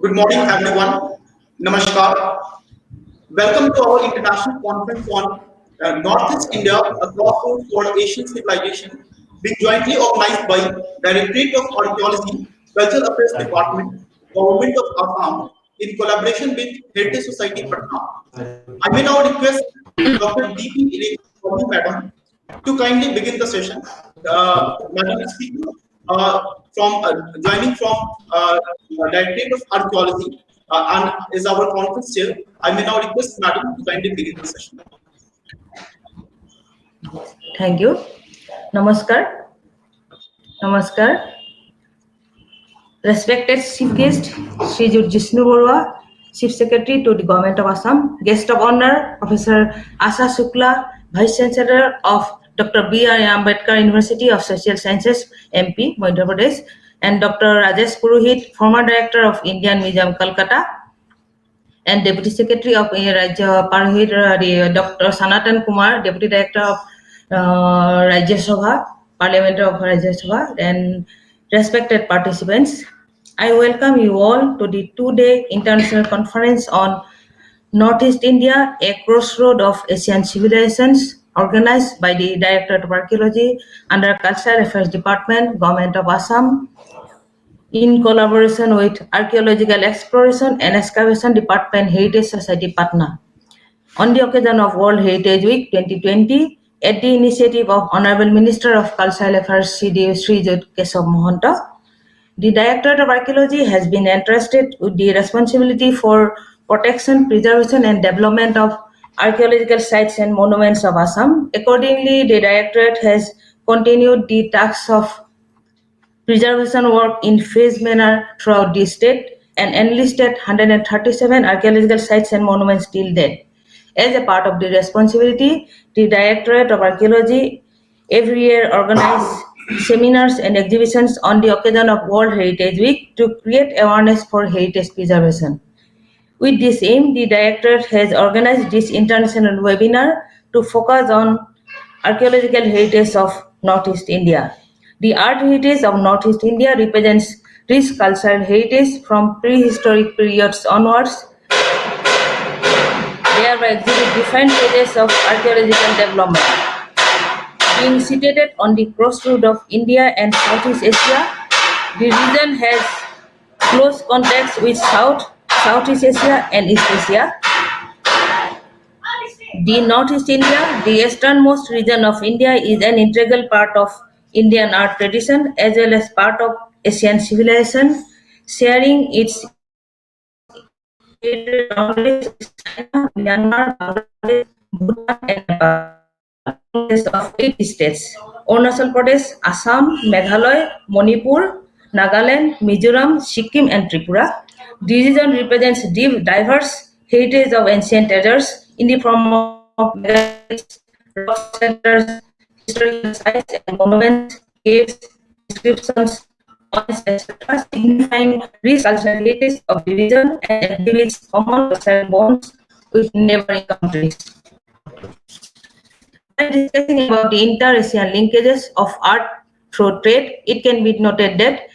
Good morning, everyone. Namaskar. Welcome to our international conference on Northeast India, a crossroads for Asian civilization, being jointly organized by Directorate of Archaeology, Cultural Affairs Department, Government of Assam, in collaboration with Heritage Society Patna. I may now request Dr. Deepi Madam to kindly begin the session. Madam is speaking from joining from Directorate of Archaeology and is our conference chair. I may now request Madam to kindly begin the session. Thank you. Namaskar. Namaskar. Respected Chief Guest, Sri Jishnu Barua, Chief Secretary to the Government of Assam, Guest of Honor, Professor Asha Shukla, Vice-Chancellor of Dr. B.R. Ambedkar University of Social Sciences, MP, Madhya Pradesh, and Dr. Rajesh Purohit, former Director of Indian Museum, Kolkata, and Deputy Secretary of Purohit, Dr. Sanatan Kumar, Deputy Director of Rajya Sabha, Parliament of Rajya Sabha, and respected participants, I welcome you all to the two-day international conference on Northeast India, a crossroad of Asian civilizations, organized by the Directorate of Archaeology under Cultural Affairs Department, Government of Assam, in collaboration with Archaeological Exploration and Excavation Department, Heritage Society, Patna. On the occasion of World Heritage Week 2020, at the initiative of Honorable Minister of Cultural Affairs, Sri Keshav Mohanta, the Directorate of Archaeology has been entrusted with the responsibility for protection, preservation, and development of archaeological sites and monuments of Assam. Accordingly, the Directorate has continued the tasks of preservation work in phased manner throughout the state and enlisted 137 archaeological sites and monuments till date. As a part of the responsibility, the Directorate of Archaeology every year organizes seminars and exhibitions on the occasion of World Heritage Week to create awareness for heritage preservation. With this aim, the Directorate has organized this international webinar to focus on archaeological heritage of Northeast India. The art heritage of Northeast India represents rich cultural heritage from prehistoric periods onwards, thereby exhibit different stages of archaeological development. Being situated on the crossroad of India and Southeast Asia, the region has close contacts with Southeast Asia and East Asia. The Northeast India, the easternmost region of India, is an integral part of Indian art tradition as well as part of Asian civilization, sharing its boundaries with China, Myanmar, Bangladesh, Bhutan, and Nepal. Of 8 states: Arunachal Pradesh, Assam, Meghalaya, Manipur, Nagaland, Mizoram, Sikkim, and Tripura. The region represents diverse heritage of ancient treasures in the form of megaliths, rock centers, historical sites and monuments, caves, inscriptions, coins, etc., signifying rich cultural heritage of the region and exhibits common cultural bonds with neighboring countries. When discussing about the inter-Asian linkages of art through trade, it can be noted that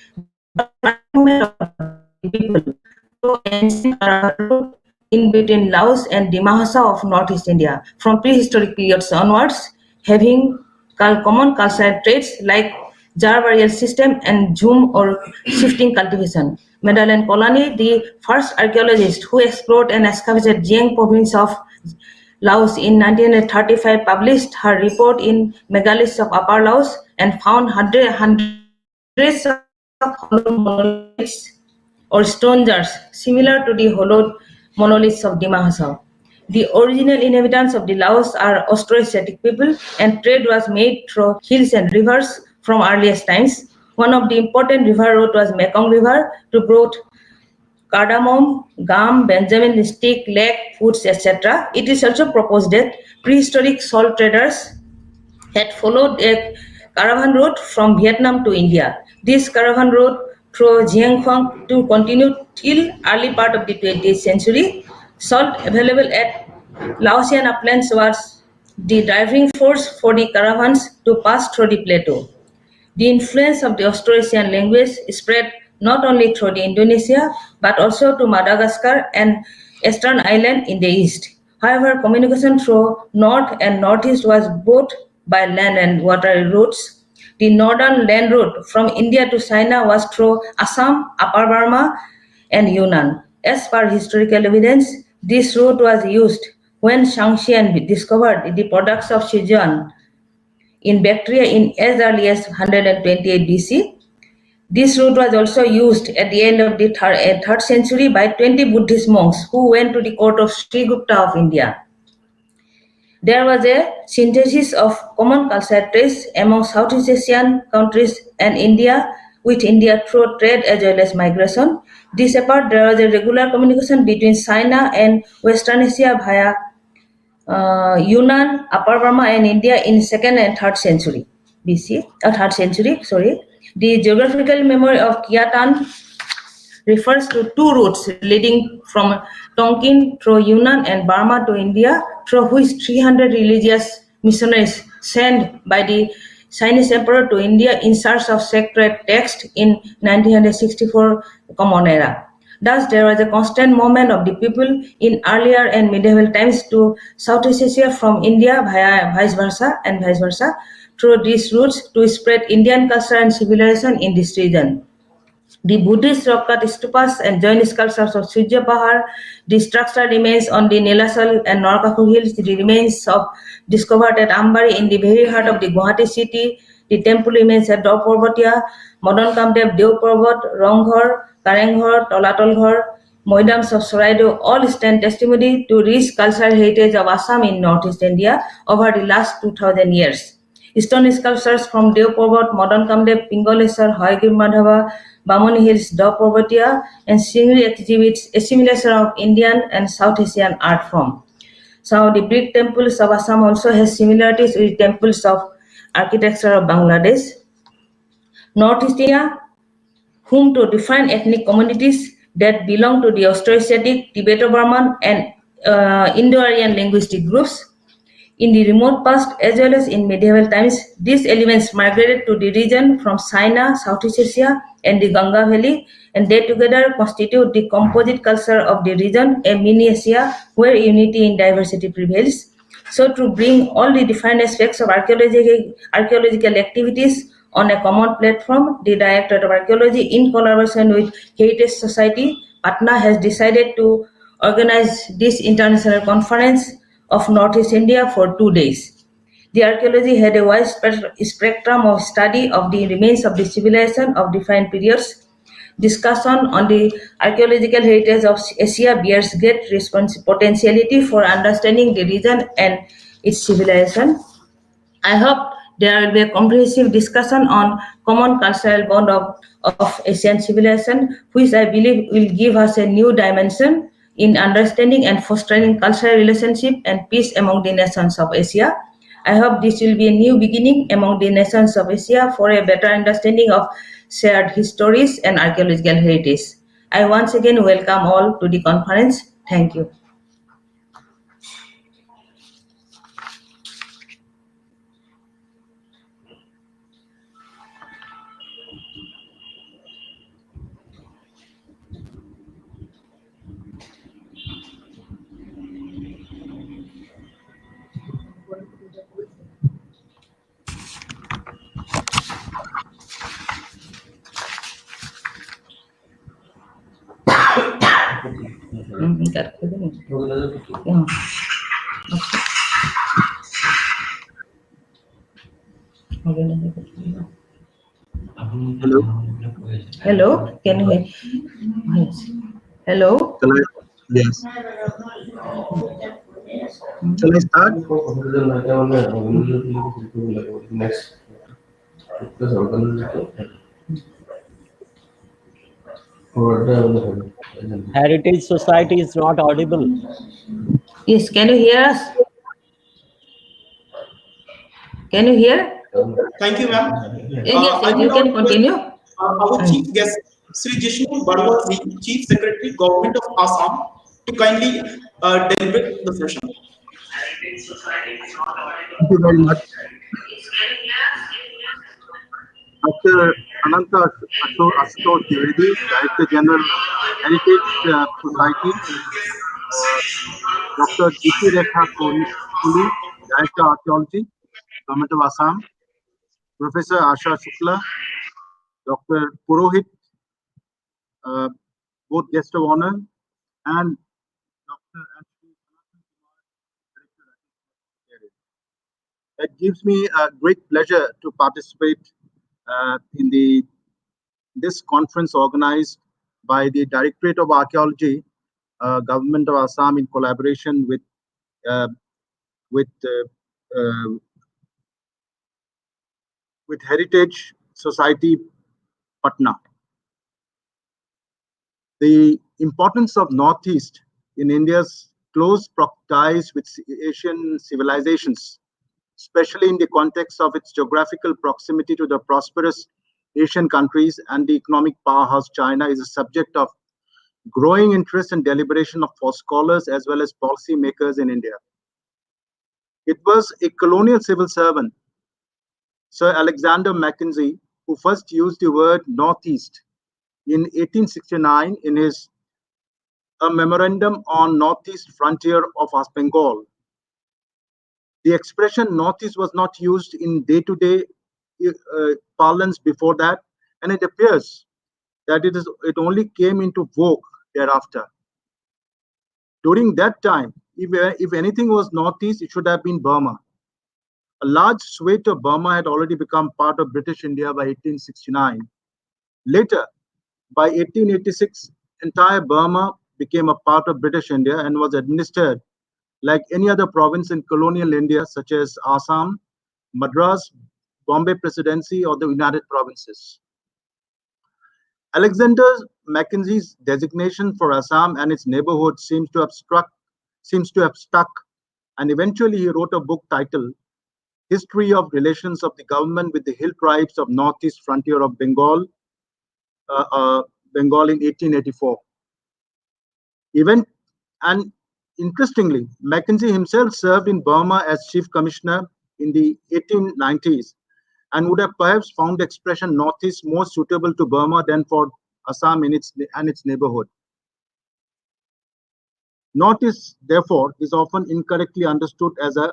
people in between Laos and the Mahasa of Northeast India from prehistoric periods onwards, having common cultural traits like jar burial system and zoom or shifting cultivation. Madeleine Colony, the first archaeologist who explored and excavated Jiang province of Laos in 1935, published her report in Megaliths of Upper Laos and found hundreds of hollow monoliths or stone jars similar to the hollowed monoliths of the Mahasa. The original inhabitants of the Laos are Austroasiatic people, and trade was made through hills and rivers from earliest times. One of the important river route was Mekong River to brought cardamom, gum, Benjamin stick, leg, foods, etc. It is also proposed that prehistoric salt traders had followed a caravan route from Vietnam to India. This caravan route through Jianghuang to continue till early part of the 20th century. Salt available at Laosian uplands was the driving force for the caravans to pass through the plateau. The influence of the Austrasian language spread not only through the Indonesia but also to Madagascar and Eastern Island in the east. However, communication through north and northeast was both by land and water routes. The northern land route from India to China was through Assam, Upper Burma, and Yunnan. As per historical evidence, this route was used when Shangxian discovered the products of Sichuan in Bactria in as early as 128 BC. This route was also used at the end of the 3rd century by 20 Buddhist monks who went to the court of Sri Gupta of India. There was a synthesis of common cultural traits among Southeast Asian countries and India, with India through trade as well as migration. This apart, there was a regular communication between China and Western Asia via Yunnan, Upper Burma, and India in 2nd and 3rd century BC, 3rd century. Sorry, the geographical memory of Kiatan refers to two routes leading from Tonkin through Yunnan and Burma to India, through which 300 religious missionaries sent by the Chinese emperor to India in search of sacred text in 1964 Common Era. Thus, there was a constant movement of the people in earlier and medieval times to Southeast Asia from India via vice versa through these routes to spread Indian culture and civilization in this region. The Buddhist rock cut stupas and Jain sculptures of Surya Pahar, the structure remains on the Nelasal and Norkaku hills, the remains of discovered at Ambari in the very heart of the Guwahati city, the temple remains at Dau Parbatia, Madan Kamdev, Deu Parbat, Ronghor, Karenghor, Tolatol Ghor, Moidams of Soraido all stand testimony to rich cultural heritage of Assam in northeast India over the last 2000 years. Stone sculptures from Deu Parbat, Madan Kamdev, Pingolesar, Haigir Madhava, Bamoni Hills, Dau Parbatia, and Singri exhibits assimilation of Indian and South Asian art form. So the brick temples of Assam also has similarities with temples of architecture of Bangladesh. Northeast India, whom to define ethnic communities that belong to the Austroasiatic, Tibeto-Burman, and Indo-Aryan linguistic groups. In the remote past as well as in medieval times, these elements migrated to the region from China, Southeast Asia, and the Ganga Valley, and they together constitute the composite culture of the region, a mini Asia where unity in diversity prevails. So, to bring all the different aspects of archaeological activities on a common platform, the Directorate of Archaeology, in collaboration with Heritage Society, Patna, has decided to organize this international conference of Northeast India for 2 days. The archaeology had a wide spectrum of study of the remains of the civilization of different periods. Discussion on the archaeological heritage of Asia bears great potentiality for understanding the region and its civilization. I hope there will be a comprehensive discussion on common cultural bond of Asian civilization, which I believe will give us a new dimension in understanding and fostering cultural relationship and peace among the nations of Asia. I hope this will be a new beginning among the nations of Asia for a better understanding of shared histories and archaeological heritage. I once again welcome all to the conference. Thank you. Hello. Hello, can you hear? Yes. Hello. Yes. Shall I start? Heritage Society is not audible. Yes, can you hear us? Can you hear? Thank you, ma'am. Yes, I will you now can request continue. our chief guest, Sri Jishnu Barua, Chief Secretary, Government of Assam, to kindly deliberate the session. Thank you very much. Dr. Ananta Ashutosh Dwivedi, Director General, Heritage Society, uh, Dr. Deepi Rekha Kouli, Director Archaeology, Government of Assam, Professor Asha Shukla, Dr. Purohit, uh, both guest of honor, and Dr. It gives me a great pleasure to participate in this conference organized by the Directorate of Archaeology, Government of Assam, in collaboration uh, with uh, uh, with Heritage Society, Patna. The importance of Northeast in India's close ties with Asian civilizations, especially in the context of its geographical proximity to the prosperous Asian countries and the economic powerhouse China, is a subject of growing interest and deliberation for scholars as well as policy makers in India. It was a colonial civil servant, Sir Alexander Mackenzie, who first used the word Northeast in 1869 in his A Memorandum on Northeast Frontier of Bengal. The expression Northeast was not used in day-to-day parlance before that, and it appears that it only came into vogue thereafter. During that time, if anything was Northeast, it should have been Burma. A large swathe of Burma had already become part of British India by 1869. Later, by 1886, entire Burma became a part of British India and was administered like any other province in colonial India, such as Assam, Madras, Bombay Presidency, or the United Provinces. Alexander Mackenzie's designation for Assam and its neighborhood seems to have stuck, and eventually he wrote a book titled History of Relations of the Government with the Hill Tribes of Northeast Frontier of Bengal, Bengal in 1884. Even and interestingly, Mackenzie himself served in Burma as chief commissioner in the 1890s and would have perhaps found the expression Northeast more suitable to Burma than for Assam and its neighborhood. Northeast, therefore, is often incorrectly understood as a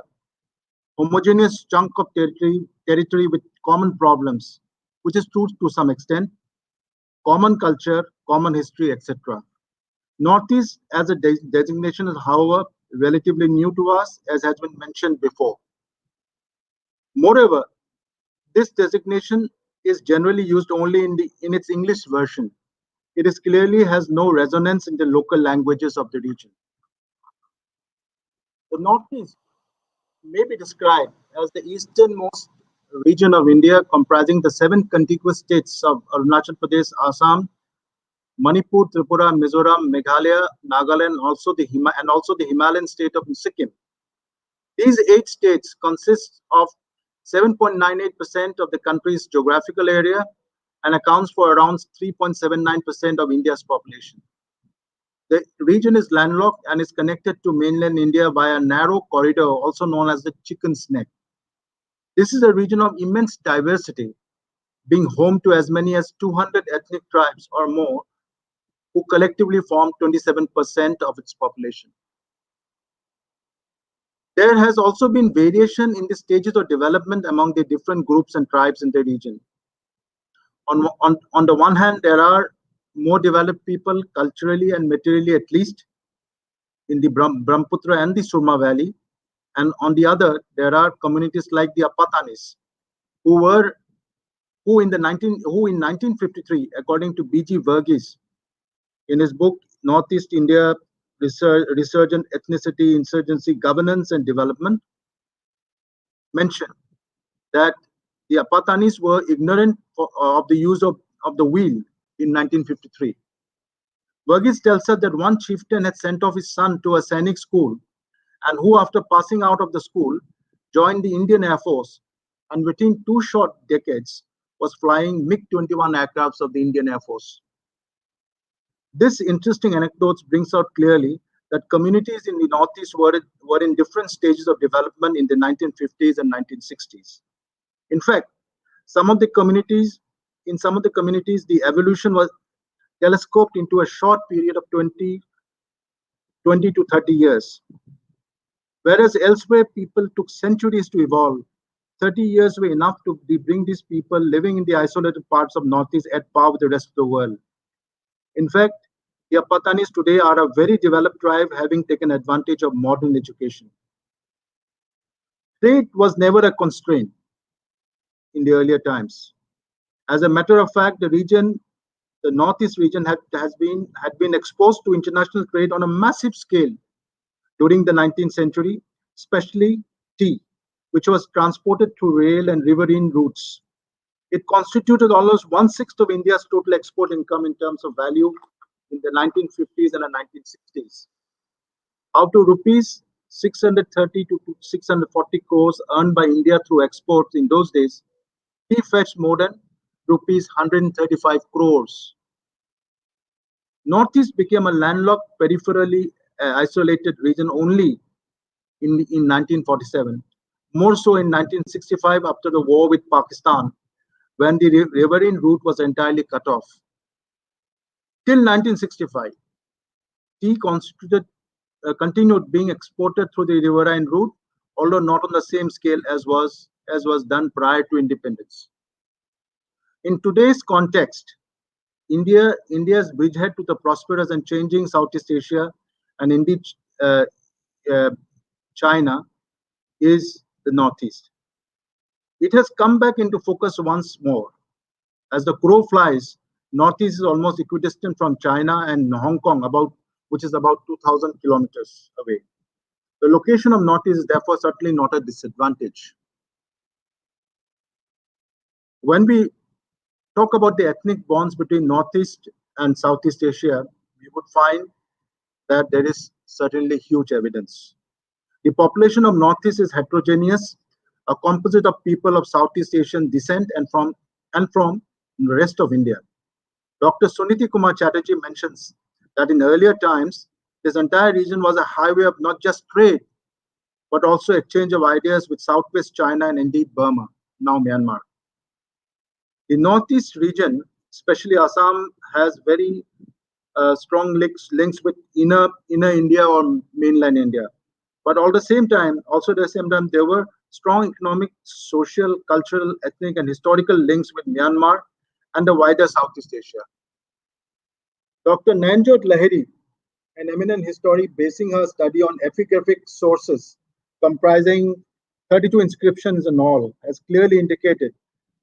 homogeneous chunk of territory with common problems, which is true to some extent, common culture, common history, etc. Northeast as a designation is, however, relatively new to us, as has been mentioned before. Moreover, this designation is generally used only in its English version. It is clearly has no resonance in the local languages of the region. The Northeast may be described as the easternmost region of India, comprising the 7 contiguous states of Arunachal Pradesh, Assam, Manipur, Tripura, Mizoram, Meghalaya, Nagaland, and also the Himalayan state of Sikkim. These 8 states consist of 7.98% of the country's geographical area and accounts for around 3.79% of India's population. The region is landlocked and is connected to mainland India by a narrow corridor, also known as the Chicken's Neck. This is a region of immense diversity, being home to as many as 200 ethnic tribes or more, who collectively form 27% of its population. There has also been variation in the stages of development among the different groups and tribes in the region. On the one hand, there are more developed people culturally and materially, at least in the Brahmaputra and the Surma Valley, and on the other, there are communities like the Apatanis, who in 1953, according to B.G. Verghese, in his book Northeast India Resurgent Ethnicity, Insurgency, Governance and Development, mentioned that the Apatanis were ignorant of the use of the wheel in 1953. Verghese tells us that one chieftain had sent off his son to a Sainik school, and who, after passing out of the school, joined the Indian Air Force, and within 2 short decades was flying MiG-21 aircrafts of the Indian Air Force. This interesting anecdote brings out clearly that communities in the Northeast were in different stages of development in the 1950s and 1960s. In fact, Some of the communities, in some of the communities, the evolution was telescoped into a short period of 20 to 30 years. Whereas elsewhere, people took centuries to evolve. 30 years were enough to bring these people living in the isolated parts of Northeast at par with the rest of the world. In fact, the Apatanis today are a very developed tribe, having taken advantage of modern education. Trade was never a constraint in the earlier times. As a matter of fact, the Northeast region had been exposed to international trade on a massive scale during the 19th century, especially tea, which was transported through rail and riverine routes. It constituted almost one-sixth of India's total export income in terms of value in the 1950s and the 1960s. Out of rupees 630 to 640 crores earned by India through exports in those days, tea fetched more than rupees 135 crores. Northeast became a landlocked, peripherally isolated region only in 1947, more so in 1965 after the war with Pakistan, when the riverine route was entirely cut off. Till 1965, tea continued being exported through the riverine route, although not on the same scale as was done prior to independence. In today's context, India's bridgehead to the prosperous and changing Southeast Asia, and indeed uh, uh, China, is the Northeast. It has come back into focus once more. As the crow flies, Northeast is almost equidistant from China and Hong Kong, which is about 2,000 kilometers away. The location of Northeast is therefore certainly not a disadvantage. When we talk about the ethnic bonds between Northeast and Southeast Asia, we would find that there is certainly huge evidence. The population of Northeast is heterogeneous, a composite of people of Southeast Asian descent and from the rest of India. Dr. Suniti Kumar Chatterjee mentions that in earlier times, this entire region was a highway of not just trade, but also exchange of ideas with Southwest China and indeed Burma, now Myanmar. The Northeast region, especially Assam, has very strong links with inner India or mainland India. But at the same time, there were strong economic, social, cultural, ethnic, and historical links with Myanmar and the wider Southeast Asia. Dr. Nanjot Lahiri, an eminent historian basing her study on epigraphic sources comprising 32 inscriptions in all, has clearly indicated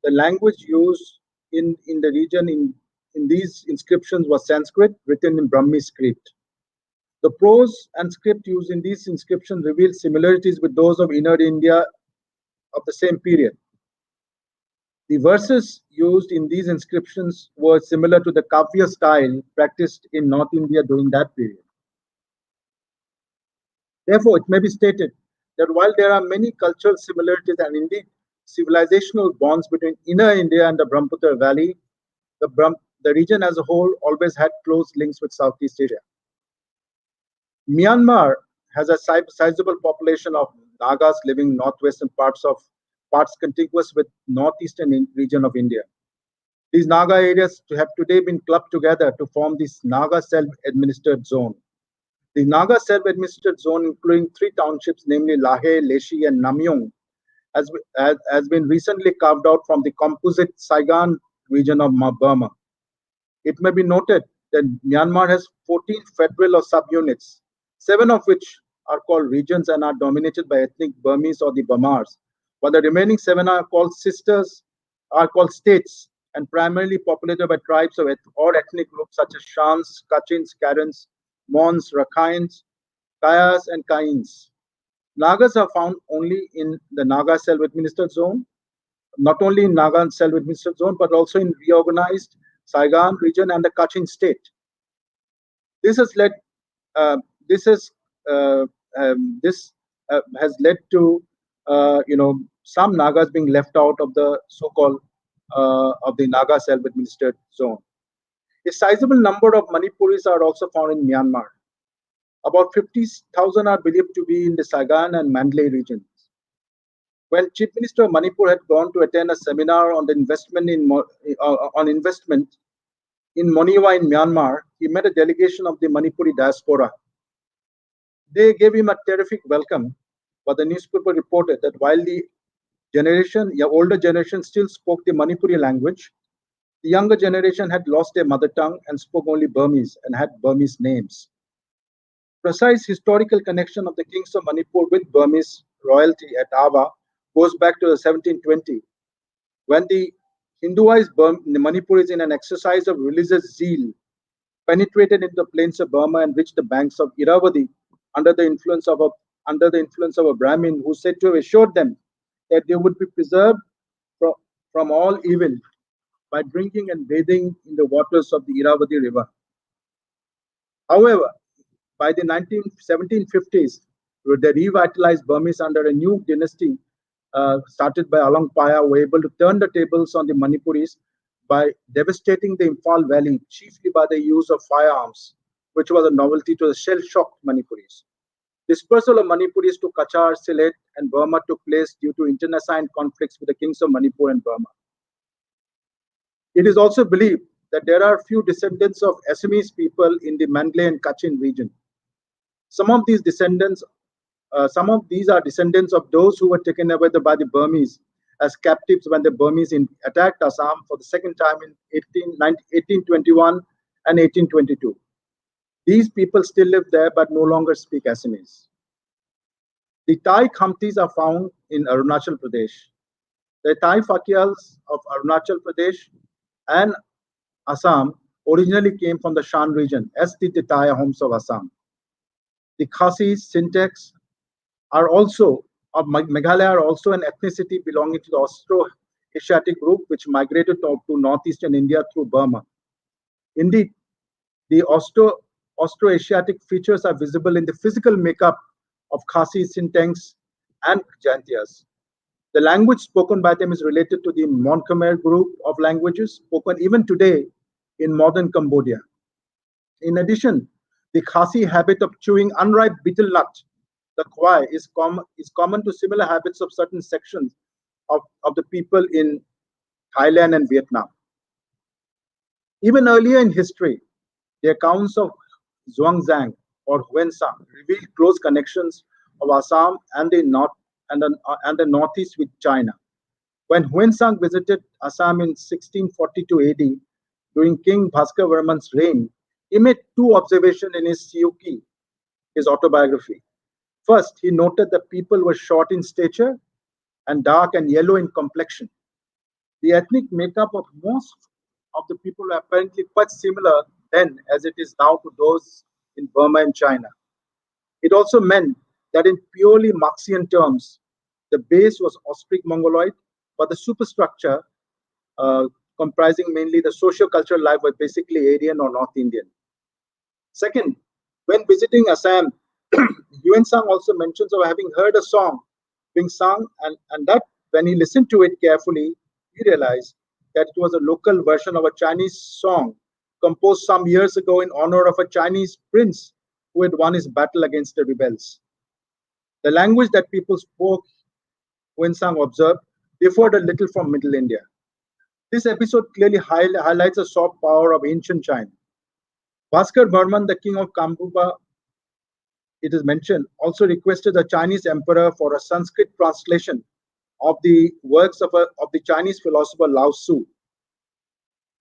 the language used in the region in these inscriptions was Sanskrit, written in Brahmi script. The prose and script used in these inscriptions reveal similarities with those of Inner India of the same period. The verses used in these inscriptions were similar to the Kavya style practiced in North India during that period. Therefore, it may be stated that while there are many cultural similarities and indeed civilizational bonds between Inner India and the Brahmaputra Valley, the region as a whole always had close links with Southeast Asia. Myanmar has a sizable population of Nagas living in northwestern parts contiguous with northeastern region of India. These Naga areas have today been clubbed together to form this Naga self-administered zone. The Naga self-administered zone, including 3 townships, namely Lahe, Leshi, and Namyong, has been recently carved out from the composite Saigon region of Burma. It may be noted that Myanmar has 14 federal or subunits, 7 of which are called regions and are dominated by ethnic Burmese or the Bamars, while the remaining 7 are called states, and primarily populated by tribes or ethnic groups such as Shans, Kachins, Karens, Mons, Rakhines, Kayas, and Kains. Nagas are found only in the Naga self-administered zone, not only in Naga self-administered zone, but also in reorganized Saigon region and the Kachin state. This has led to some Nagas being left out of the so-called of the Naga self-administered zone. A sizable number of Manipuris are also found in Myanmar. About 50,000 are believed to be in the Saigon and Mandalay regions. When Chief Minister of Manipur had gone to attend a seminar on the investment on investment in Moniwa in Myanmar, he met a delegation of the Manipuri diaspora. They gave him a terrific welcome, but the newspaper reported that while the older generation still spoke the Manipuri language, the younger generation had lost their mother tongue and spoke only Burmese and had Burmese names. Precise historical connection of the kings of Manipur with Burmese royalty at Ava goes back to the 1720, when the Hinduized Manipuris, in an exercise of religious zeal, penetrated into the plains of Burma and reached the banks of Irrawaddy under the influence of a Brahmin who said to have assured them that they would be preserved from all evil by drinking and bathing in the waters of the Irrawaddy river. However, by the 1750s, the revitalized Burmese under a new dynasty started by Along Paya were able to turn the tables on the Manipuris by devastating the Imphal Valley, chiefly by the use of firearms, which was a novelty to the shell-shocked Manipuris. Dispersal of Manipuris to Kachar, Sylhet, and Burma took place due to internecine conflicts with the kings of Manipur and Burma. It is also believed that there are few descendants of Assamese people in the Mandalay and Kachin region. Some of these are descendants of those who were taken away by the Burmese as captives when the Burmese attacked Assam for the second time in 1821 and 1822. These people still live there but no longer speak Assamese. The Thai Khamtis are found in Arunachal Pradesh. The Thai Fakials of Arunachal Pradesh and Assam originally came from the Shan region, as did the Thai Ahoms of Assam. The Khasis, Sintex are also of Meghalaya are also an ethnicity belonging to the Austro-Asiatic group which migrated to northeastern India through Burma. Indeed, the Austro-Asiatic features are visible in the physical makeup of Khasis, Sintex, and Jaintias. The language spoken by them is related to the Mon Khmer group of languages spoken even today in modern Cambodia. In addition, the Khasi habit of chewing unripe betel nut, the kwai, is common to similar habits of certain sections of the people in Thailand and Vietnam. Even earlier in history, the accounts of Zhuangzang or Huensang revealed close connections of Assam and the northeast with China. When Huensang visited Assam in 1642 AD during King Bhaskar Varman's reign, he made two observations in his Siyuki, his autobiography. First, he noted that people were short in stature and dark and yellow in complexion. The ethnic makeup of most of the people were apparently quite similar then as it is now to those in Burma and China. It also meant that in purely Marxian terms, the base was ostrich mongoloid, but the superstructure, comprising mainly the socio-cultural life, was basically Aryan or North Indian. Second, when visiting Assam, Yuan Sang also mentions of having heard a song being sung, and that when he listened to it carefully, he realized that it was a local version of a Chinese song composed some years ago in honor of a Chinese prince who had won his battle against the rebels. The language that people spoke, Yuan Sang observed, differed a little from Middle India. This episode clearly highlights the soft power of ancient China. Bhaskar Varman, the king of Kambupa, it is mentioned, also requested the Chinese emperor for a Sanskrit translation of the works of the Chinese philosopher Lao Tzu.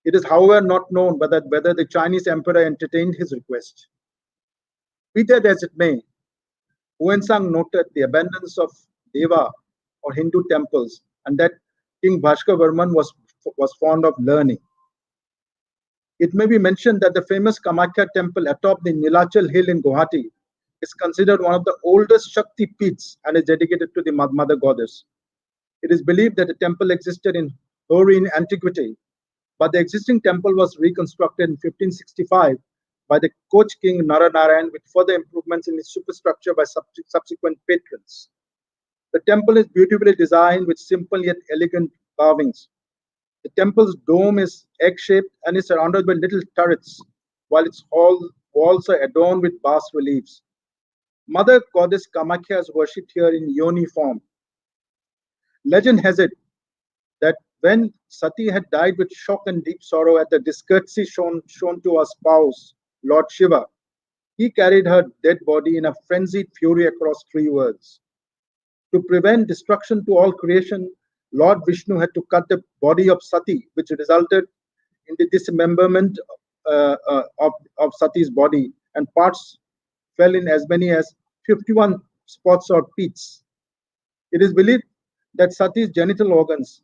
It is, however, not known whether the Chinese emperor entertained his request. Be that as it may, Huensang noted the abundance of Deva or Hindu temples and that King Bhaskar Varman was fond of learning. It may be mentioned that the famous Kamakhya temple atop the Nilachal hill in Guwahati is considered one of the oldest Shakti Peeths and is dedicated to the mother goddess. It is believed that the temple existed in Hori in antiquity, but the existing temple was reconstructed in 1565 by the Koch king Naranarayan with further improvements in its superstructure by subsequent patrons. The temple is beautifully designed with simple yet elegant carvings. The temple's dome is egg-shaped and is surrounded by little turrets, while its walls are adorned with bas-reliefs. Mother goddess Kamakhya is worshipped here in yoni form. Legend has it that when Sati had died with shock and deep sorrow at the discourtesy shown to her spouse, Lord Shiva, he carried her dead body in a frenzied fury across 3 worlds. To prevent destruction to all creation, Lord Vishnu had to cut the body of Sati, which resulted in the dismemberment of Sati's body, and parts fell in as many as 51 spots or peats. It is believed that Sati's genital organs,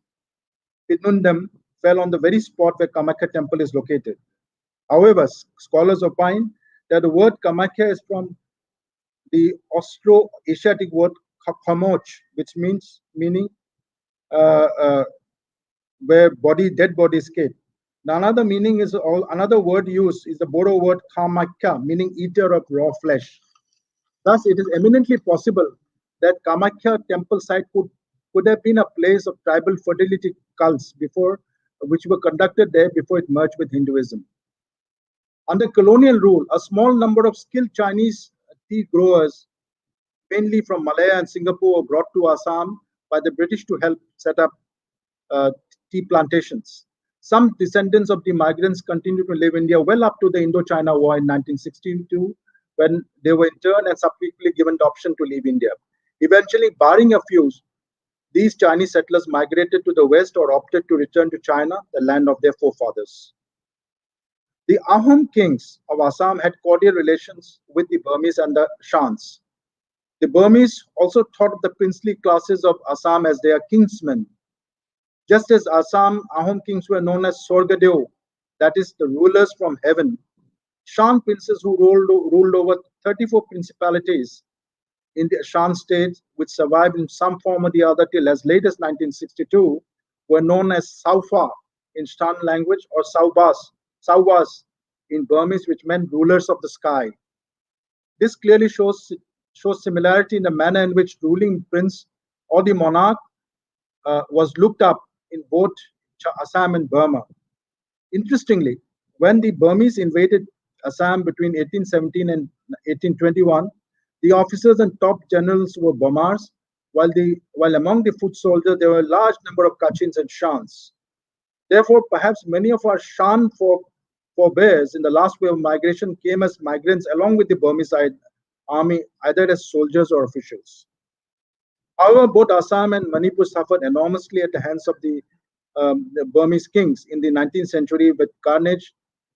Pinundam, fell on the very spot where Kamakhya temple is located. However, scholars opine that the word Kamakhya is from the Austro-Asiatic word Khamoch, which meaning uh, uh, where dead body escape. Another meaning is another word used is the Bodo word Kamakya, meaning eater of raw flesh. Thus, it is eminently possible that Kamakhya temple site could have been a place of tribal fertility cults which were conducted there before it merged with Hinduism. Under colonial rule, a small number of skilled Chinese tea growers, mainly from Malaya and Singapore, were brought to Assam by the British to help set up tea plantations. Some descendants of the migrants continued to live in India well up to the Indochina War in 1962, when they were interned and subsequently given the option to leave India. Eventually, barring a few, these Chinese settlers migrated to the west or opted to return to China, the land of their forefathers. The Ahom kings of Assam had cordial relations with the Burmese and the Shans. The Burmese also thought of the princely classes of Assam as their kingsmen. Just as Assam Ahom kings were known as Sorgadeo, that is, the rulers from heaven, Shan princes who ruled over 34 principalities in the Shan state, which survived in some form or the other till as late as 1962, were known as Saufa in Shan language or Sauwas in Burmese, which meant rulers of the sky. This clearly shows similarity in the manner in which ruling prince or the monarch was looked up in both Assam and Burma. Interestingly, when the Burmese invaded Assam between 1817 and 1821, the officers and top generals were Burmars, while among the foot soldiers there were a large number of Kachins and Shans. Therefore, perhaps many of our Shan forebears in the last wave of migration came as migrants along with the Burmese army, either as soldiers or officials. However, both Assam and Manipur suffered enormously at the hands of the Burmese kings in the 19th century, with carnage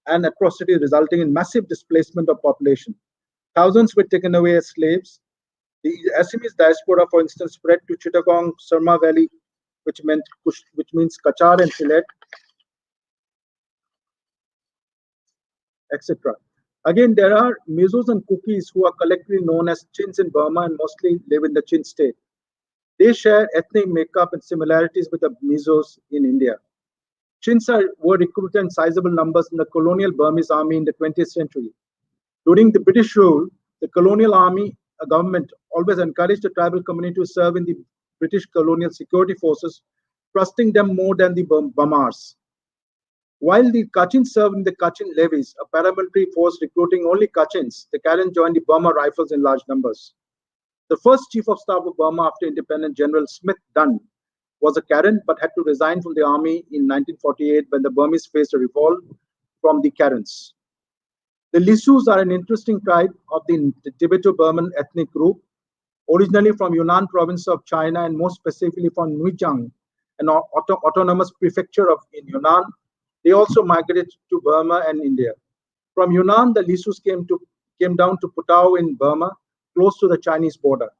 and atrocity resulting in massive displacement of population. Thousands were taken away as slaves. The Assamese diaspora, for instance, spread to Chittagong, Surma Valley, which means Kachar and Sylhet, etc. Again, there are Mizos and Kukis who are collectively known as Chins in Burma and mostly live in the Chin state. They share ethnic makeup and similarities with the Mizos in India. Chins were recruited in sizable numbers in the colonial Burmese army in the 20th century. During the British rule, the colonial army government always encouraged the tribal community to serve in the British colonial security forces, trusting them more than the Burmars. While the Kachins served in the Kachin levies, a paramilitary force recruiting only Kachins, the Karen joined the Burma Rifles in large numbers. The first chief of staff of Burma after independence, General Smith Dunn, was a Karen but had to resign from the army in 1948 when the Burmese faced a revolt from the Karens. The Lisus are an interesting tribe of the Tibeto-Burman ethnic group, originally from Yunnan province of China and more specifically from Nuijiang, an autonomous prefecture in Yunnan. They also migrated to Burma and India. From Yunnan, the Lisus came down to Putao in Burma, close to the Chinese border.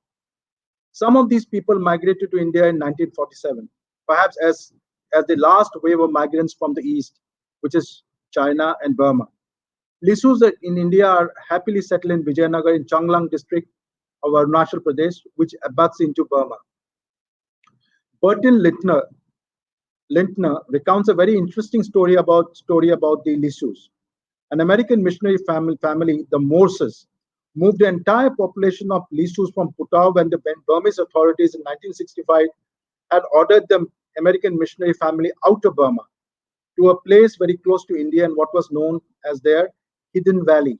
Some of these people migrated to India in 1947, perhaps as the last wave of migrants from the east, which is China and Burma. Lisus in India are happily settled in Vijayanagar in Changlang district of Arunachal Pradesh, which abuts into Burma. Bertil Lintner recounts a very interesting story about the Lisus. An American missionary family, the Morses, moved the entire population of Lisus from Putao when the Burmese authorities in 1965 had ordered the American missionary family out of Burma to a place very close to India and what was known as their Hidden Valley.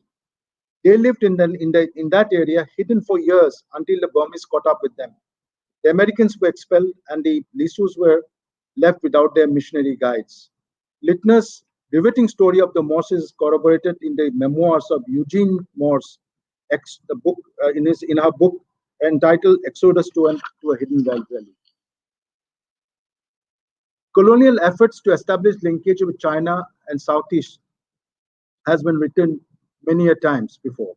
They lived in that area hidden for years until the Burmese caught up with them. The Americans were expelled and the Lisus were left without their missionary guides. Littner's riveting story of the Morses is corroborated in the memoirs of Eugene Morse, in her book entitled Exodus to a Hidden Valley. Colonial efforts to establish linkage with China and Southeast has been written many a times before.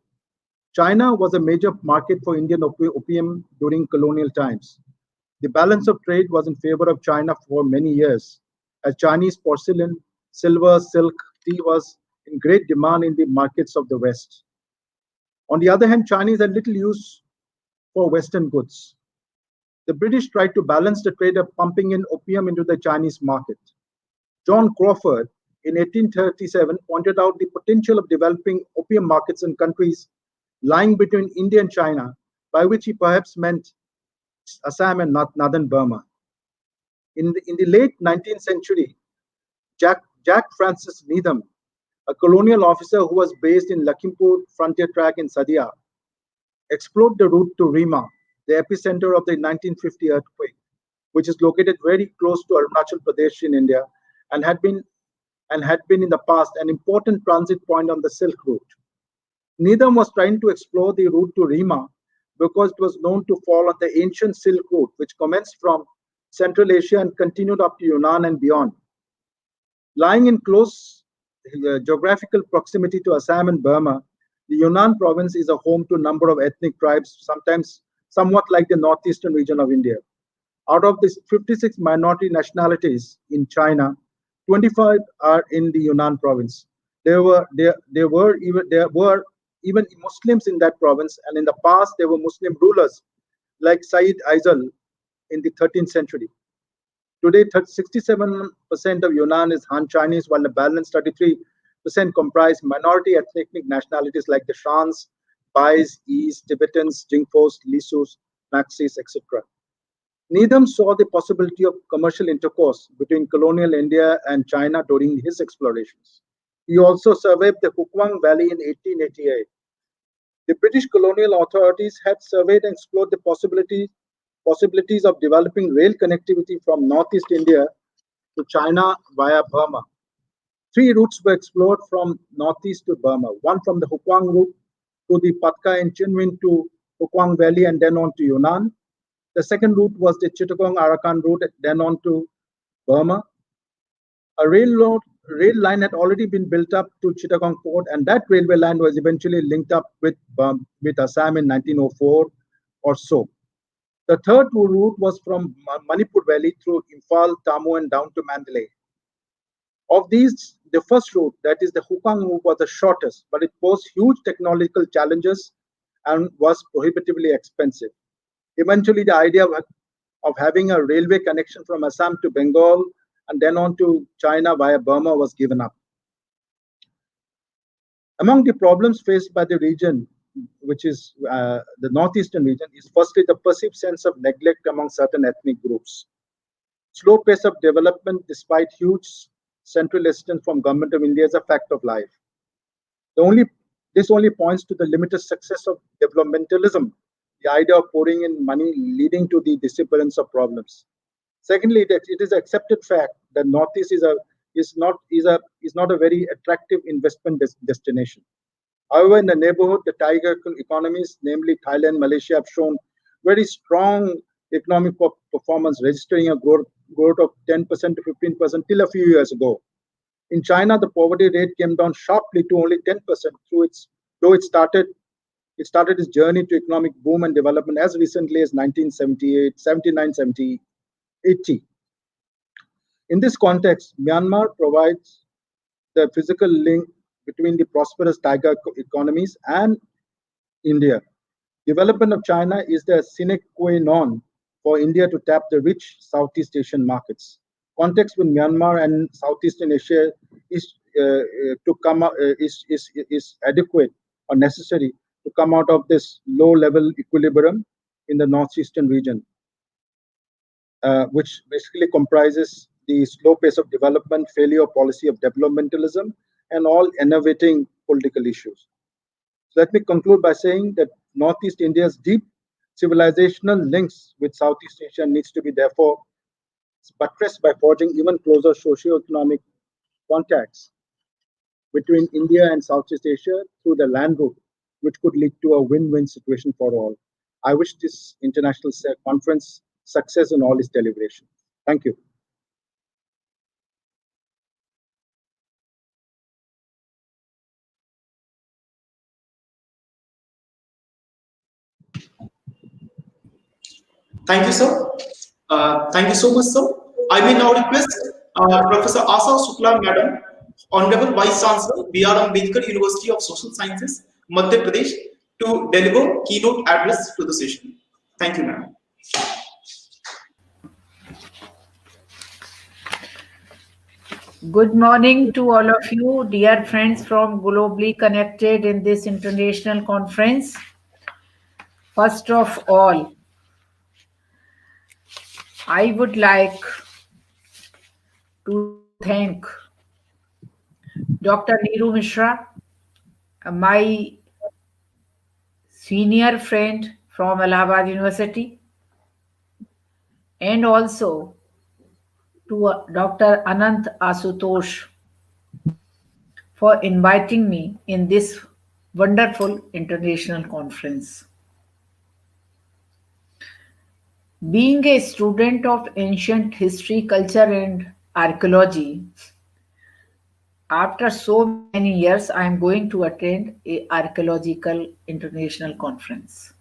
China was a major market for Indian opium during colonial times. The balance of trade was in favor of China for many years, as Chinese porcelain, silver, silk, tea was in great demand in the markets of the West. On the other hand, Chinese had little use for Western goods. The British tried to balance the trade of pumping in opium into the Chinese market. John Crawford, in 1837, pointed out the potential of developing opium markets in countries lying between India and China, by which he perhaps meant Assam and northern Burma. In the late 19th century, Jack Francis Needham, a colonial officer who was based in Lakhimpur frontier tract in Sadia, explored the route to Rima, the epicenter of the 1950 earthquake, which is located very close to Arunachal Pradesh in India and had been in the past an important transit point on the Silk Route. Needham was trying to explore the route to Rima because it was known to fall on the ancient Silk Route, which commenced from Central Asia and continued up to Yunnan and beyond. Lying in close geographical proximity to Assam and Burma, the Yunnan province is a home to a number of ethnic tribes, sometimes somewhat like the northeastern region of India. Out of these 56 minority nationalities in China, 25 are in the Yunnan province. There were even Muslims in that province, and in the past there were Muslim rulers like Sayyid Aizal in the 13th century. Today, 67% of Yunnan is Han Chinese, while the balance 33% comprise minority ethnic nationalities like the Shans, Bais, Is, Tibetans, Jingfos, Lisus, Maxis, etc. Needham saw the possibility of commercial intercourse between colonial India and China during his explorations. He also surveyed the Hukwang Valley in 1888. The British colonial authorities had surveyed and explored the possibilities of developing rail connectivity from northeast India to China via Burma. 3 routes were explored from northeast to Burma, one from the Hukwang route to the Patka and Chinwin to Hukwang Valley and then on to Yunnan. The second route was the Chittagong Arakan route, then on to Burma. A rail line had already been built up to Chittagong port, and that railway line was eventually linked up with Assam in 1904 or so. The third route was from Manipur Valley through Imphal, Tamu, and down to Mandalay. Of these, the first route, that is the Hukwang route, was the shortest, but it posed huge technological challenges and was prohibitively expensive. Eventually, the idea of having a railway connection from Assam to Bengal and then on to China via Burma was given up. Among the problems faced by the region, which is the northeastern region, is firstly the perceived sense of neglect among certain ethnic groups. Slow pace of development despite huge central assistance from Government of India is a fact of life. This only points to the limited success of developmentalism, the idea of pouring in money leading to the disappearance of problems. Secondly, it is an accepted fact that Northeast is not a very attractive investment destination. However, in the neighborhood, the tiger economies, namely Thailand, Malaysia, have shown very strong economic performance, registering a growth of 10% to 15% till a few years ago. In China, the poverty rate came down sharply to only 10% though it started its journey to economic boom and development as recently as 1978, 79, 70, 80. In this context, Myanmar provides the physical link between the prosperous tiger economies and India. Development of China is the sine qua non for India to tap the rich Southeast Asian markets. Context with Myanmar and Southeastern Asia is adequate or necessary to come out of this low-level equilibrium in the northeastern region, which basically comprises the slow pace of development, failure of policy of developmentalism, and all enervating political issues. So let me conclude by saying that Northeast India's deep Civilizational links with Southeast Asia needs to be therefore buttressed by forging even closer socio-economic contacts between India and Southeast Asia through the land route, which could lead to a win-win situation for all. I wish this international conference success in all its deliberations. Thank you. Thank you, sir. Thank you so much, sir. I may now request Professor Asha Shukla, Madam, Honorable Vice-Chancellor, B.R. Ambedkar University of Social Sciences, Madhya Pradesh, to deliver keynote address to the session. Thank you, ma'am. Good morning to all of you, dear friends from globally connected in this international conference. First of all, I would like to thank Dr. Neeru Mishra, my senior friend from Allahabad University, and also to Dr. Anant Asutosh for inviting me in this wonderful international conference. Being a student of ancient history, culture, and archaeology, after so many years, I am going to attend a archaeological international conference.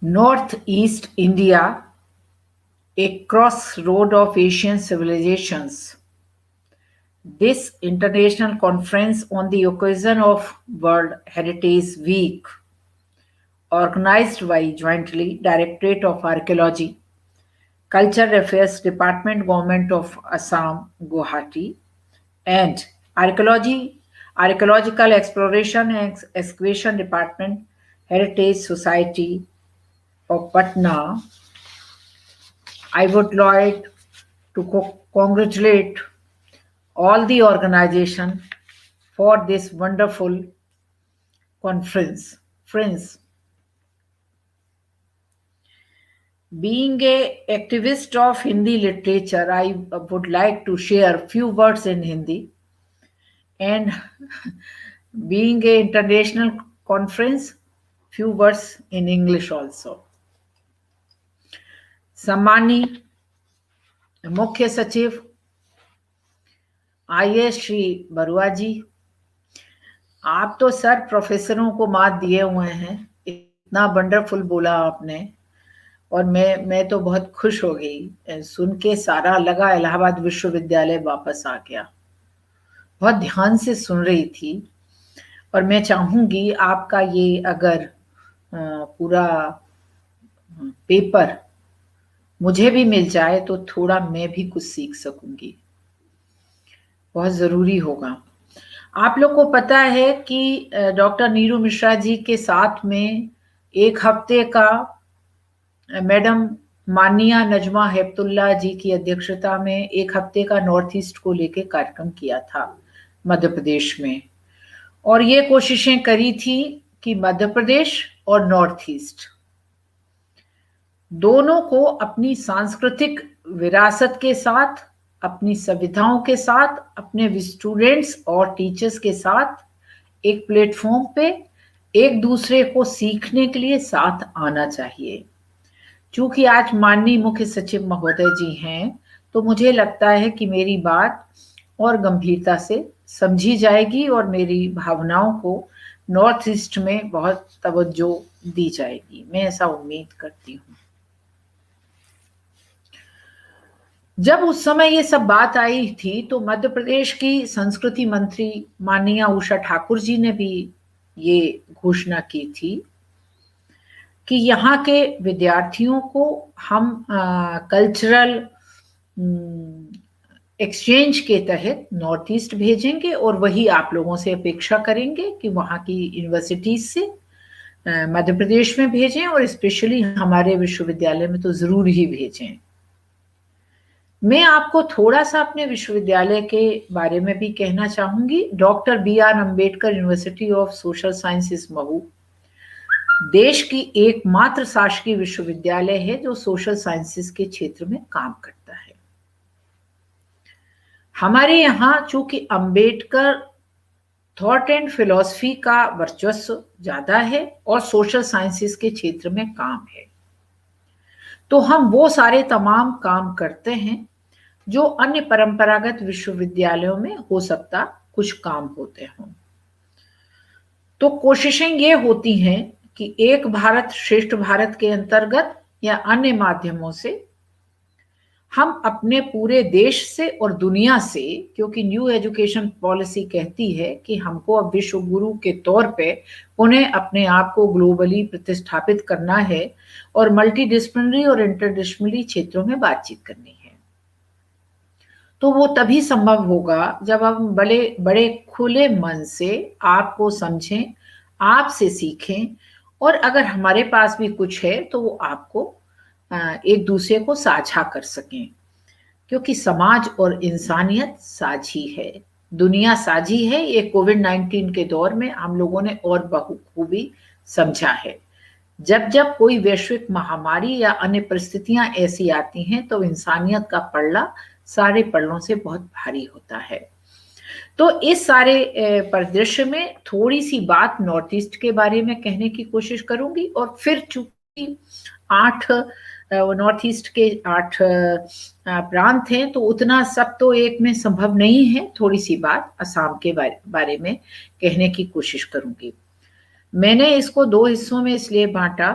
Northeast India, a crossroad of Asian civilizations. This international conference on the occasion of World Heritage Week, organized by jointly Directorate of Archaeology, Cultural Affairs Department, Government of Assam, Guwahati, and Archaeological Exploration and Excavation Department, Heritage Society of Patna. I would like to congratulate all the organization for this wonderful conference. Friends, being a activist of Hindi literature, I would like to share few words in Hindi. And being a international conference, few words in English also. सम्मानी मुख्य सचिव IAS Shri Barua जी, आप तो sir प्रोफेसरों को मात दिए हुए हैं, इतना वंडरफुल बोला आपने, और मैं तो बहुत खुश हो गई सुन के, सारा लगा इलाहाबाद विश्वविद्यालय वापस आ गया। बहुत ध्यान से सुन रही थी, और मैं चाहूंगी आपका ये अगर पूरा पेपर मुझे भी मिल जाए तो थोड़ा मैं भी कुछ सीख सकूंगी, बहुत जरूरी होगा। आप लोग को पता है कि डॉक्टर नीरू मिश्रा जी के साथ में एक हफ्ते का मैडम मानिया नजमा हेपतुल्ला जी की अध्यक्षता में एक हफ्ते का नॉर्थ ईस्ट को लेके कार्यक्रम किया था मध्य प्रदेश में, और ये कोशिशें करी थी कि मध्य प्रदेश और नॉर्थ ईस्ट दोनों को अपनी सांस्कृतिक विरासत के साथ, अपनी संविधाओं के साथ, अपने स्टूडेंट्स और टीचर्स के साथ एक प्लेटफॉर्म पे एक दूसरे को सीखने के लिए साथ आना चाहिए। चूंकि आज माननीय मुख्य सचिव महोदय जी हैं, तो मुझे लगता है कि मेरी बात और गंभीरता से समझी जाएगी और मेरी भावनाओं को नॉर्थ ईस्ट में बहुत तवज्जो दी जाएगी, मैं ऐसा उम्मीद करती हूँ। जब उस समय ये सब बात आई थी तो मध्य प्रदेश की संस्कृति मंत्री माननीय उषा ठाकुर जी ने भी ये घोषणा की थी कि यहाँ के विद्यार्थियों को हम कल्चरल एक्सचेंज के तहत नॉर्थ ईस्ट भेजेंगे, और वही आप लोगों से अपेक्षा करेंगे कि वहाँ की यूनिवर्सिटीज से मध्य प्रदेश में भेजें, और स्पेशली हमारे विश्वविद्यालय में तो जरूर ही भेजें। मैं आपको थोड़ा सा अपने विश्वविद्यालय के बारे में भी कहना चाहूंगी। Doctor BR Ambedkar university of social sciences Mhow देश की एकमात्र शासकीय विश्वविद्यालय है जो सोशल साइंसेस के क्षेत्र में काम करता है। हमारे यहाँ चूंकि अम्बेडकर थॉट एंड फिलॉसफी का वर्चस्व ज्यादा है और सोशल साइंसेस के क्षेत्र में काम है, तो हम वो सारे तमाम काम करते हैं जो अन्य परंपरागत विश्वविद्यालयों में हो सकता कुछ काम होते हों। तो कोशिशें ये होती हैं कि एक भारत श्रेष्ठ भारत के अंतर्गत या अन्य माध्यमों से हम अपने पूरे देश से और दुनिया से, क्योंकि न्यू एजुकेशन पॉलिसी कहती है कि हमको अब विश्व गुरु के तौर पे उन्हें अपने आप को ग्लोबली प्रतिष्ठापित करना है और मल्टीडिसिप्लिनरी और इंटरडिसिप्लिनरी क्षेत्रों में बातचीत करनी है, तो वो तभी संभव होगा जब हम बड़े खुले मन से आपको समझें, आपसे सीखें, और अगर हमारे पास भी कुछ है तो वो आपको एक दूसरे को साझा कर सकें, क्योंकि समाज और इंसानियत साझी है, दुनिया साझी है। ये कोविड-19 के दौर में हम लोगों ने और बखूबी समझा है। जब जब कोई वैश्विक महामारी या अन्य परिस्थितियां ऐसी आती हैं तो इंसानियत का पल्ला सारे पल्लों से बहुत भारी होता है। तो इस सारे परिदृश्य में थोड़ी सी बात नॉर्थ ईस्ट के बारे में कहने की कोशिश करूंगी, और फिर चूंकि नॉर्थ ईस्ट के 8 प्रांत हैं तो उतना सब तो एक में संभव नहीं है, थोड़ी सी बात असम के बारे में कहने की कोशिश करूंगी। मैंने इसको 2 हिस्सों में इसलिए बांटा,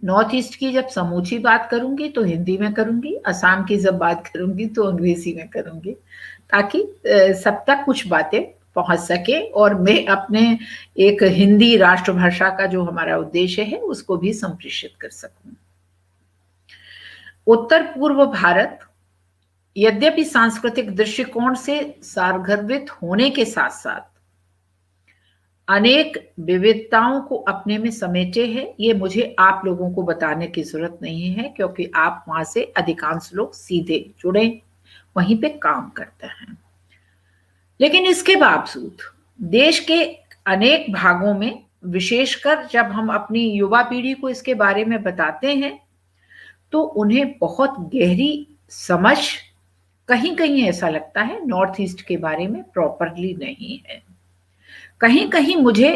नॉर्थ ईस्ट की जब समूची बात करूंगी तो हिंदी में करूंगी, असम की जब बात करूंगी तो अंग्रेजी में करूंगी, ताकि सब तक कुछ बातें पहुंच सके और मैं अपने एक हिंदी राष्ट्रभाषा का जो हमारा उद्देश्य है उसको भी संप्रेषित कर सकूं। उत्तर पूर्व भारत यद्यपि सांस्कृतिक दृष्टिकोण से सारगर्भित होने के साथ साथ अनेक विविधताओं को अपने में समेटे है, ये मुझे आप लोगों को बताने की जरूरत नहीं है, क्योंकि आप वहां से अधिकांश लोग सीधे जुड़े वहीं पे काम करते हैं। लेकिन इसके बावजूद देश के अनेक भागों में, विशेषकर जब हम अपनी युवा पीढ़ी को इसके बारे में बताते हैं तो उन्हें बहुत गहरी समझ कहीं कहीं ऐसा लगता है नॉर्थ ईस्ट के बारे में प्रॉपरली नहीं है। कहीं कहीं मुझे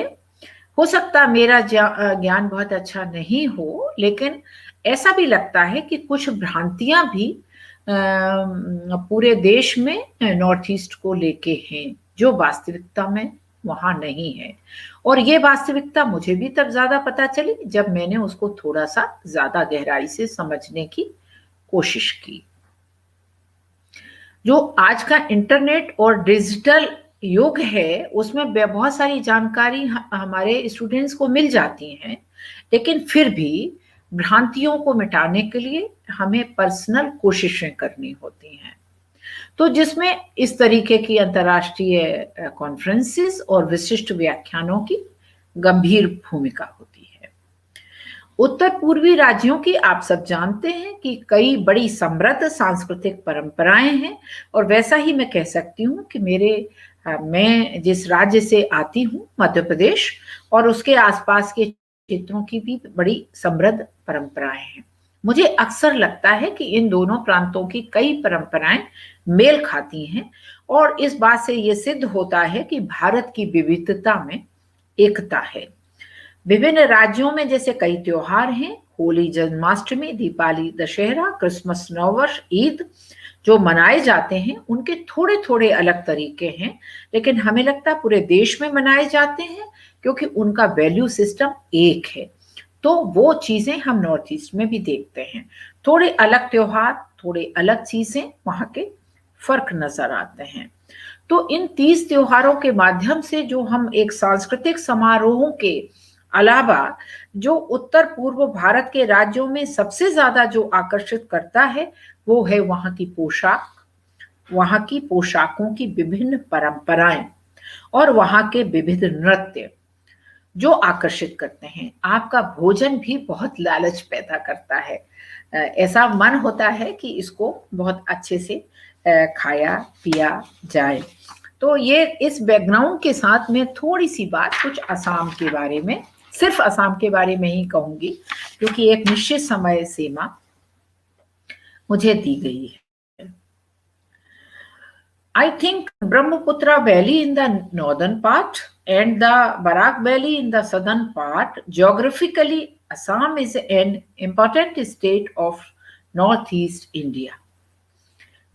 हो सकता मेरा ज्ञान बहुत अच्छा नहीं हो, लेकिन ऐसा भी लगता है कि कुछ भ्रांतियां भी पूरे देश में नॉर्थ ईस्ट को लेके हैं जो वास्तविकता में वहां नहीं है। और ये वास्तविकता मुझे भी तब ज्यादा पता चली जब मैंने उसको थोड़ा सा ज्यादा गहराई से समझने की कोशिश की। जो आज का इंटरनेट और डिजिटल युग है उसमें बहुत सारी जानकारी हमारे स्टूडेंट्स को मिल जाती हैं, लेकिन फिर भी भ्रांतियों को मिटाने के लिए हमें पर्सनल कोशिशें करनी होती हैं, तो जिसमें इस तरीके की अंतर्राष्ट्रीय कॉन्फ्रेंसेस और विशिष्ट व्याख्यानों की गंभीर भूमिका होती है। उत्तर पूर्वी राज्यों की आप सब जानते हैं कि कई बड़ी समृद्ध सांस्कृतिक परंपराएं हैं, और वैसा ही मैं कह सकती हूँ कि मैं जिस राज्य से आती हूँ मध्य प्रदेश, और उसके आसपास के क्षेत्रों की भी बड़ी समृद्ध परंपराएं हैं। मुझे अक्सर लगता है कि इन दोनों प्रांतों की कई परंपराएं मेल खाती हैं, और इस बात से ये सिद्ध होता है कि भारत की विविधता में एकता है। विभिन्न राज्यों में जैसे कई त्योहार हैं, होली, जन्माष्टमी, दीपावली, दशहरा, क्रिसमस, नववर्ष, ईद जो मनाए जाते हैं उनके थोड़े थोड़े अलग तरीके हैं, लेकिन हमें लगता है पूरे देश में मनाए जाते हैं क्योंकि उनका वैल्यू सिस्टम एक है। तो वो चीजें हम नॉर्थ ईस्ट में भी देखते हैं, थोड़े अलग त्योहार, थोड़े अलग चीजें, वहां के फर्क नजर आते हैं। तो इन 30 त्योहारों के माध्यम से जो हम एक सांस्कृतिक समारोहों के अलावा जो उत्तर पूर्व भारत के राज्यों में सबसे ज्यादा जो आकर्षित करता है वो है वहां की पोशाक, वहां की पोशाकों की विभिन्न परंपराएं और वहां के विविध नृत्य जो आकर्षित करते हैं। आपका भोजन भी बहुत लालच पैदा करता है। ऐसा मन होता है कि इसको बहुत अच्छे से खाया पिया जाए। तो ये इस बैकग्राउंड के साथ मैं थोड़ी सी बात कुछ असम के बारे में, सिर्फ असम के बारे में ही कहूंगी, क्योंकि एक निश्चित समय सीमा मुझे दी गई है। I think Brahmaputra Valley in the northern part and the Barak Valley in the southern part, geographically, Assam is an important state of northeast India.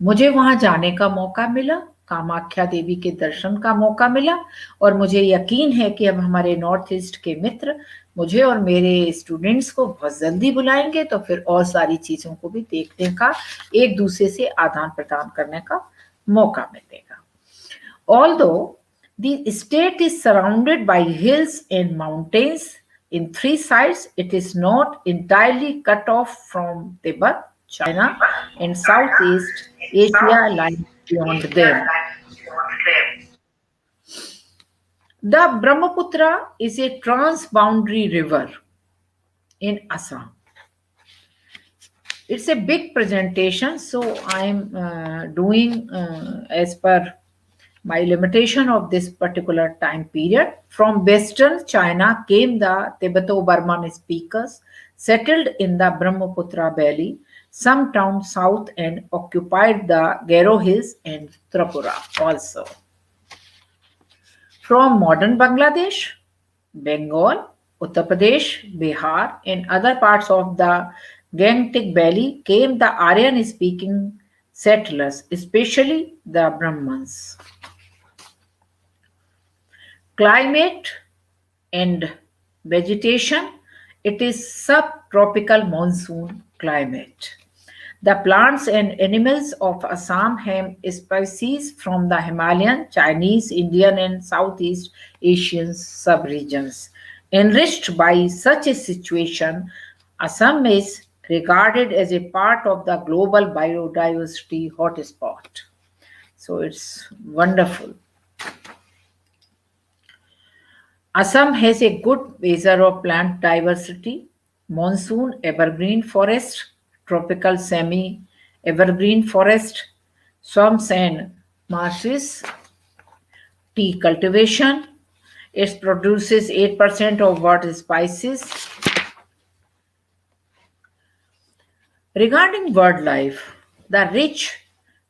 मुझे वहां जाने का मौका मिला, कामाख्या देवी के दर्शन का मौका मिला, और मुझे यकीन है कि अब हमारे नॉर्थ ईस्ट के मित्र मुझे और मेरे स्टूडेंट्स को बहुत जल्दी बुलाएंगे, तो फिर और सारी चीजों को भी देखने का, एक दूसरे से आदान प्रदान करने का मौका मिलेगा। Although the state is surrounded by hills and mountains in 3 sides, it is not entirely cut off from Tibet, China, and Southeast Asia lying beyond them. The Brahmaputra is a transboundary river in Assam. It's a big presentation, so I'm doing as per my limitation of this particular time period. From western China came the Tibeto-Burman speakers, settled in the Brahmaputra Valley, some down south, and occupied the Garo Hills and Tripura also. From modern Bangladesh, Bengal, Uttar Pradesh, Bihar, and other parts of the Gangetic Valley came the Aryan-speaking settlers, especially the Brahmins. Climate and vegetation, it is subtropical monsoon climate. The plants and animals of Assam have species from the Himalayan, Chinese, Indian, and Southeast Asian subregions. Enriched by such a situation, Assam is regarded as a part of the global biodiversity hotspot. So it's wonderful. Assam has a good measure of plant diversity: monsoon evergreen forest, tropical semi-evergreen forest, swamps and marshes, tea cultivation. It produces 8% of world spices. Regarding wildlife, the rich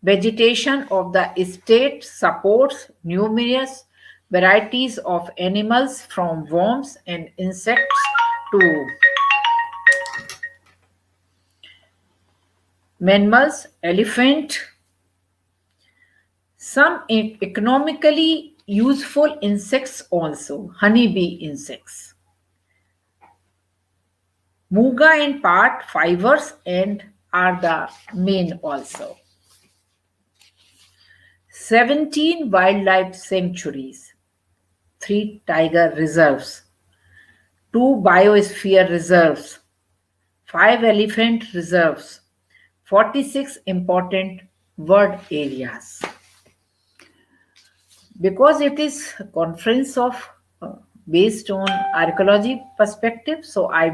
vegetation of the state supports numerous varieties of animals, from worms and insects to mammals, elephant, some economically useful insects also, honeybee insects. Muga and part fibers and are the main also. 17 wildlife sanctuaries, 3 tiger reserves, 2 biosphere reserves, 5 elephant reserves, 46 important bird areas. Because it is a conference of based on archaeology perspective, so I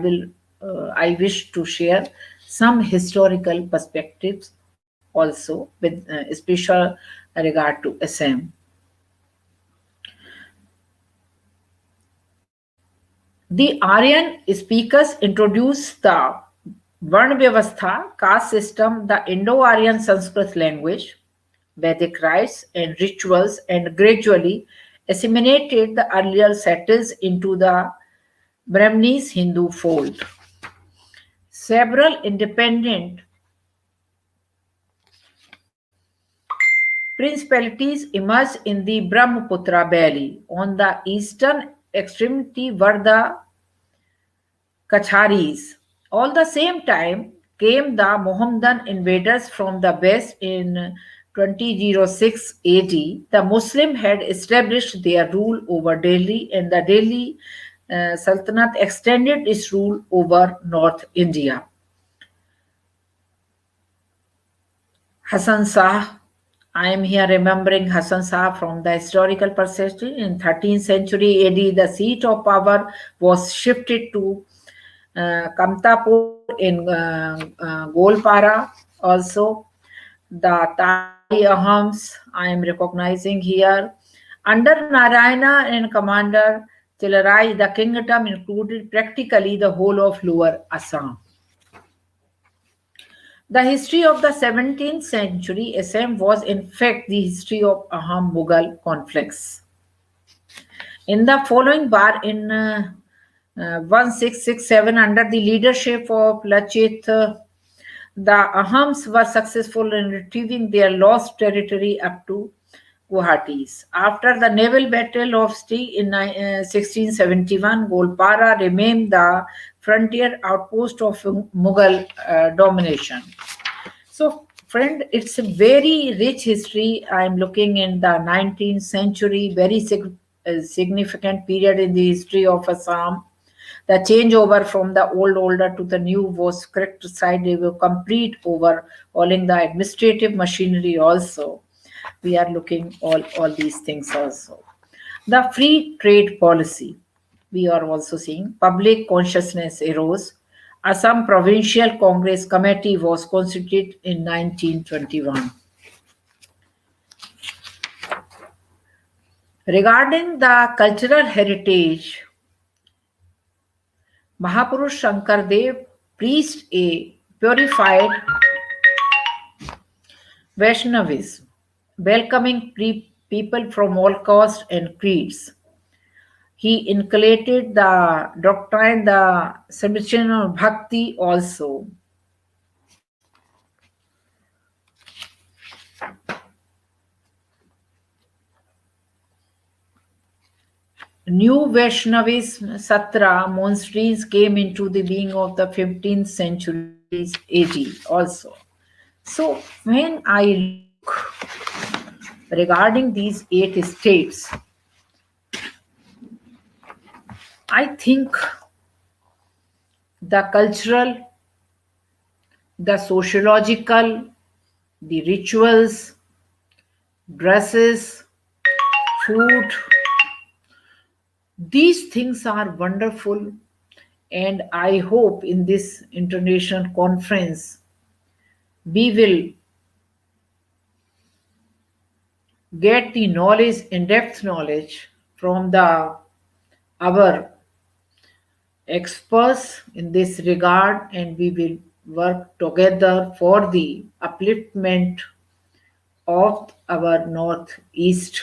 wish to share some historical perspectives also with special regard to Assam. The Aryan speakers introduced the Varna Vyavastha, caste system, the Indo-Aryan Sanskrit language, Vedic rites and rituals, and gradually assimilated the earlier settlers into the Brahmins Hindu fold. Several independent principalities emerged in the Brahmaputra Valley. On the eastern extremity were the Kacharis. All the same time came the Mohammedan invaders from the west in 2006 AD. The Muslim had established their rule over Delhi, and the Delhi Sultanate extended its rule over North India. Hassan Shah, I am here remembering Hassan Shah from the historical perspective. In 13th century AD, the seat of power was shifted to Kamtapur in Golpara also. The Tari Ahams I am recognizing here. Under Narayana and Commander Chilarai, the kingdom included practically the whole of Lower Assam. The history of the 17th century Assam was in fact the history of Aham Mughal conflicts. In the following bar in 1667 under the leadership of Lachit, the Ahams were successful in retrieving their lost territory up to Guwahati. After the naval battle of Stee in 1671, Golpara remained the frontier outpost of Mughal domination. So, friend, it's a very rich history. I'm looking in the 19th century, very significant period in the history of Assam. The changeover from the old order to the new was correct side. They were complete overhauling the administrative machinery also. We are looking all these things also. The free trade policy, we are also seeing. Public consciousness arose. Assam Provincial Congress Committee was constituted in 1921. Regarding the cultural heritage, Mahapurush Shankar Dev preached a purified Vaishnavism, welcoming people from all castes and creeds. He inculcated the doctrine, the submission of bhakti also. New Vaishnavism Satra monasteries came into the being of the 15th century AD also. So when I look regarding these 8 states, I think the cultural, the sociological, the rituals, dresses, food, these things are wonderful, and I hope in this international conference we will get the knowledge, in-depth knowledge from our experts in this regard, and we will work together for the upliftment of our Northeast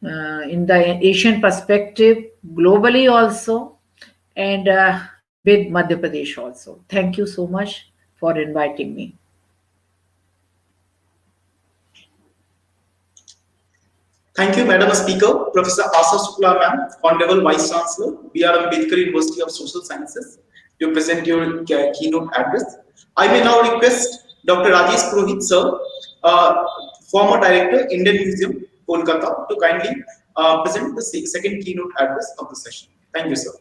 in the Asian perspective, globally also, and with Madhya Pradesh also. Thank you so much for inviting me. Thank you, Madam Speaker, Professor Asha Shukla, ma'am, Honorable Vice-Chancellor, BR Ambedkar University of Social Sciences, to present your keynote address. I may now request Dr. Rajesh Purohit, sir, former Director, Indian Museum, Kolkata, to kindly present the second keynote address of the session. Thank you, sir.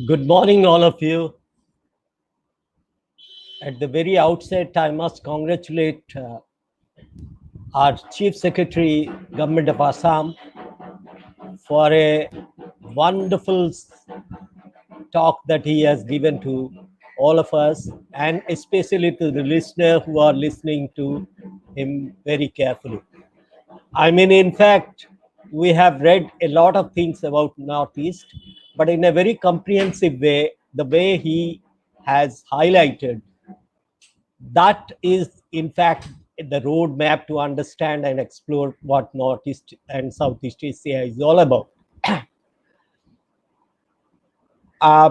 Good morning, all of you. At the very outset, I must congratulate our Chief Secretary, Government of Assam, for a wonderful talk that he has given to all of us, and especially to the listener who are listening to him very carefully. I mean, in fact, we have read a lot of things about Northeast, but in a very comprehensive way, the way he has highlighted, that is, in fact, the roadmap to understand and explore what Northeast and Southeast Asia is all about.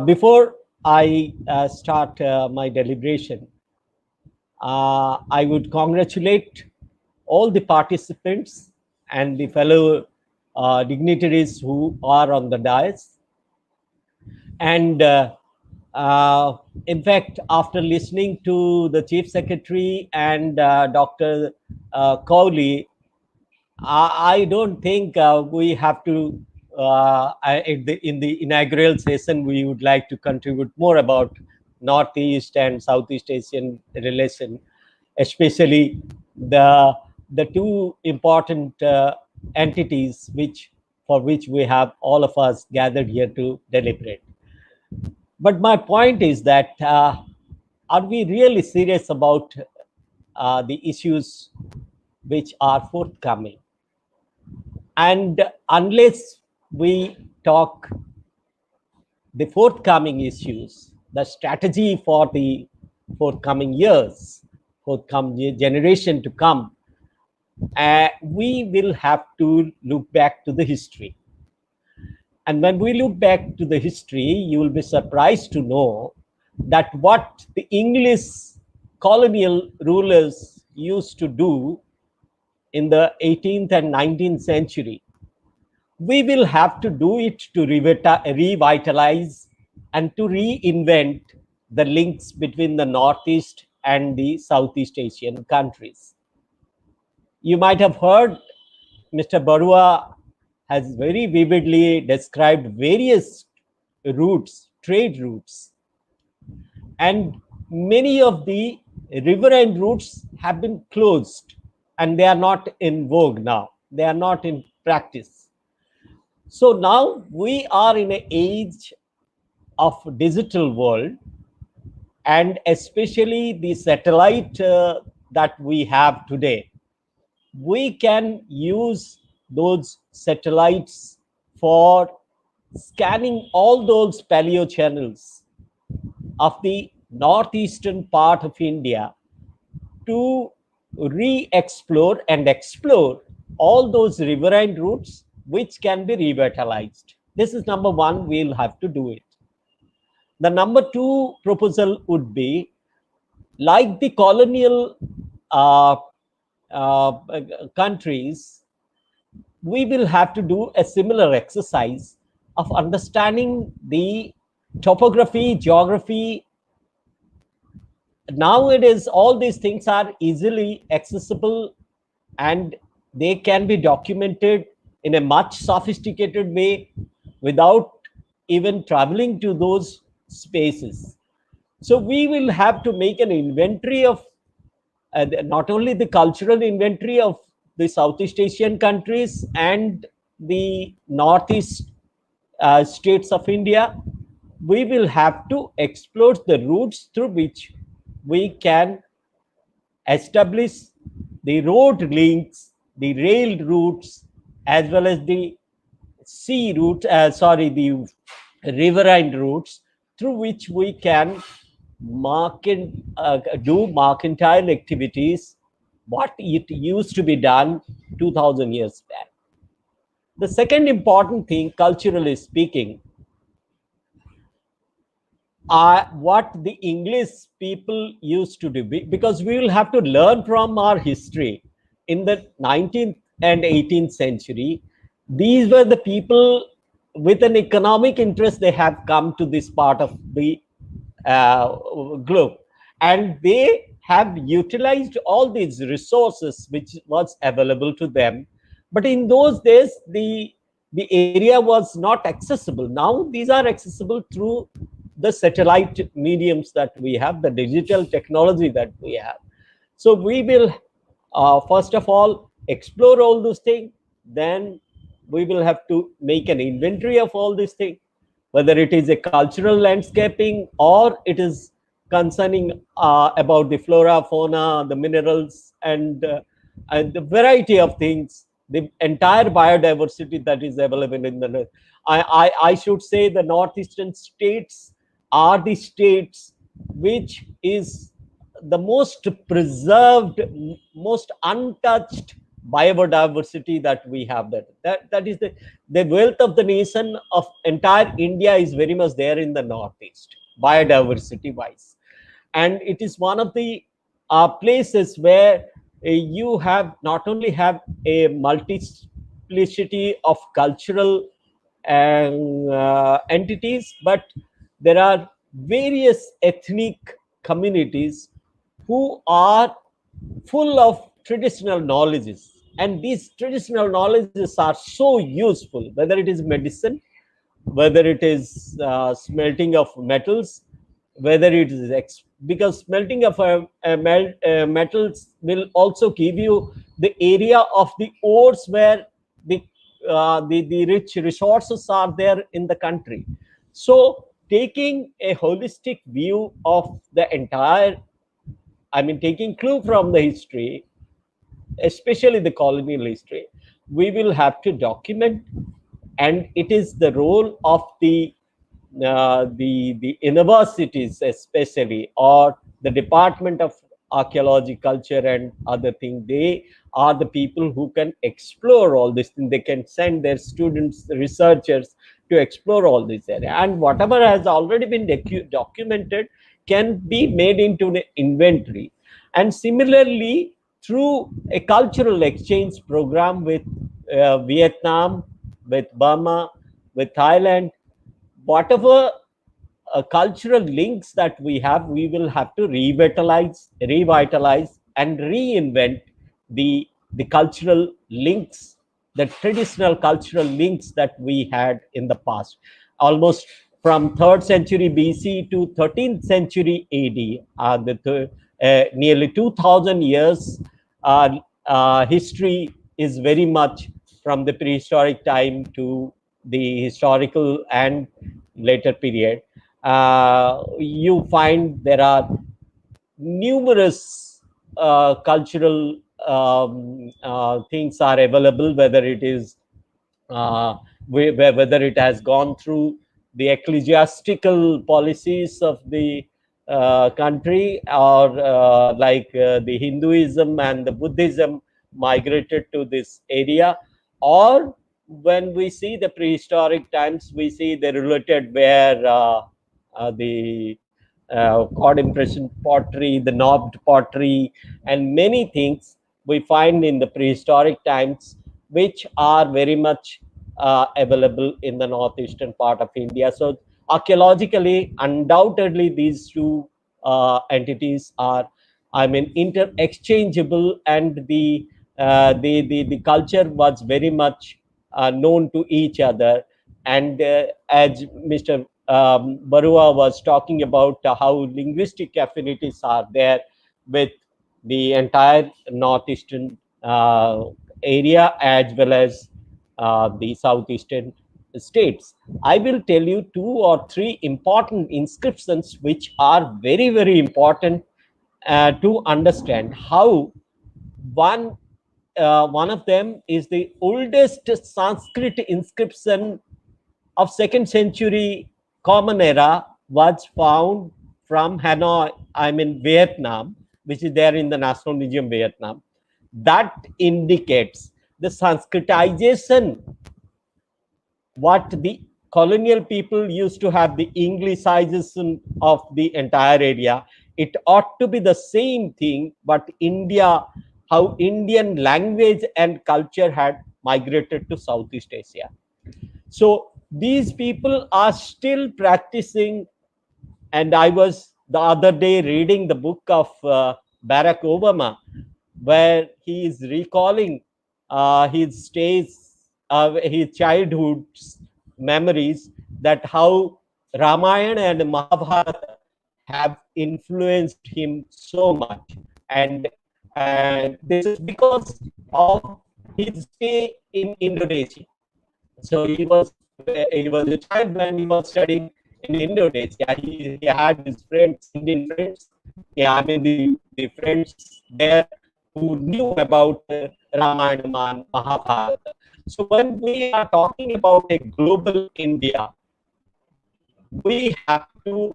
Before I start my deliberation, I would congratulate all the participants and the fellow dignitaries who are on the dais. And in fact, after listening to the Chief Secretary and Dr. Kouli, I don't think we have to, in the inaugural session, we would like to contribute more about Northeast and Southeast Asian relation, especially the two important entities which for which we have all of us gathered here to deliberate. But my point is that are we really serious about the issues which are forthcoming? And unless we talk the forthcoming issues, the strategy for the forthcoming years, forthcoming generation to come, we will have to look back to the history. And when we look back to the history, you will be surprised to know that what the English colonial rulers used to do in the 18th and 19th century, we will have to do it to revitalize and to reinvent the links between the Northeast and the Southeast Asian countries. You might have heard Mr. Barua has very vividly described various routes, trade routes, and many of the riverine routes have been closed and they are not in vogue now. They are not in practice. So now we are in an age of digital world, and especially the satellite that we have today. We can use those satellites for scanning all those paleo channels of the northeastern part of India to re-explore and explore all those riverine routes which can be revitalized. This is number one, we'll have to do it. The number two proposal would be, like the colonial countries, we will have to do a similar exercise of understanding the topography, geography. Nowadays, all these things are easily accessible and they can be documented in a much sophisticated way without even traveling to those spaces. So we will have to make an inventory of not only the cultural inventory of the Southeast Asian countries and the Northeast states of India, we will have to explore the routes through which we can establish the road links, the rail routes, as well as the sea route, the riverine routes through which we can do mercantile activities, what it used to be done 2000 years back. The second important thing, culturally speaking, are what the English people used to do, because we will have to learn from our history. In the 19th and 18th century, these were the people with an economic interest. They have come to this part of the globe, and they have utilized all these resources which was available to them. But in those days, the area was not accessible. Now these are accessible through the satellite mediums that we have, the digital technology that we have. So we will first of all explore all those things, then we will have to make an inventory of all these things, whether it is a cultural landscaping or it is concerning about the flora, fauna, the minerals, and the variety of things, the entire biodiversity that is available in the. I should say the northeastern states are the states which is the most preserved, most untouched biodiversity that we have. That is the wealth of the nation of entire India is very much there in the northeast, biodiversity wise, and it is one of the places where you have not only have a multiplicity of cultural entities, but there are various ethnic communities who are full of traditional knowledges, and these traditional knowledges are so useful, whether it is medicine, whether it is smelting of metals, whether it is because smelting of metals will also give you the area of the ores where the the rich resources are there in the country. So taking a holistic view of the entire, I mean, taking clue from the history, especially the colonial history, we will have to document, and it is the role of the universities, especially, or the Department of Archaeology, Culture, and other things. They are the people who can explore all this thing. They can send their students, the researchers, to explore all this area, and whatever has already been documented can be made into an inventory. And similarly, through a cultural exchange program with Vietnam, with Burma, with Thailand, whatever cultural links that we have, we will have to revitalize, and reinvent the cultural links, the traditional cultural links that we had in the past, almost from 3rd century BC to 13th century AD, nearly 2000 years history is very much from the prehistoric time to the historical and later period. You find there are numerous cultural things are available, whether it is whether it has gone through the ecclesiastical policies of the country, or the Hinduism and the Buddhism migrated to this area, or when we see the prehistoric times, we see the related where the cord impression pottery, the knobbed pottery, and many things we find in the prehistoric times, which are very much available in the northeastern part of India. So archaeologically, undoubtedly, these two entities are, I mean, inter-exchangeable, and the culture was very much known to each other. And as Mr. Barua was talking about how linguistic affinities are there with the entire northeastern area, as well as the southeastern states. I will tell you 2 or 3 important inscriptions which are very, very important to understand how one of them is the oldest Sanskrit inscription of 2nd century Common Era, was found from Hanoi, I mean Vietnam, which is there in the National Museum, Vietnam. That indicates the Sanskritization, what the colonial people used to have, the Englishization of the entire area. It ought to be the same thing, but India, how Indian language and culture had migrated to Southeast Asia. So these people are still practicing. And I was the other day reading the book of Barack Obama, where he is recalling his stays, his childhood memories, that how Ramayana and Mahabharata have influenced him so much. And this is because of his stay in Indonesia. So he was a child when he was studying in Indonesia. He had his friends, Indian friends. Yeah, I mean the friends there who knew about Ramayana and Mahabharata. So when we are talking about a global India, we have to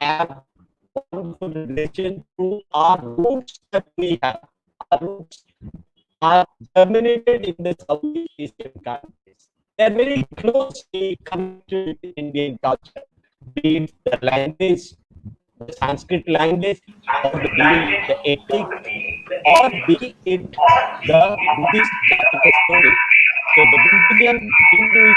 have wonderful relation to our roots that we have. Our roots are germinated in the Southeast Asian countries. They are very closely connected with Indian culture, be it the language, the Sanskrit language, or be it the epic, or be it the Buddhist Jataka story. So the Buddhism, Hinduism,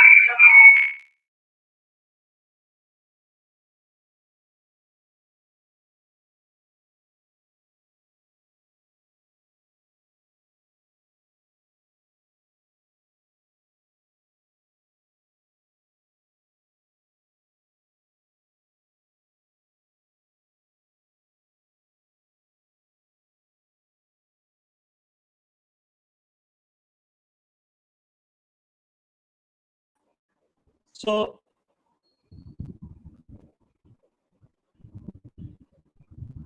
So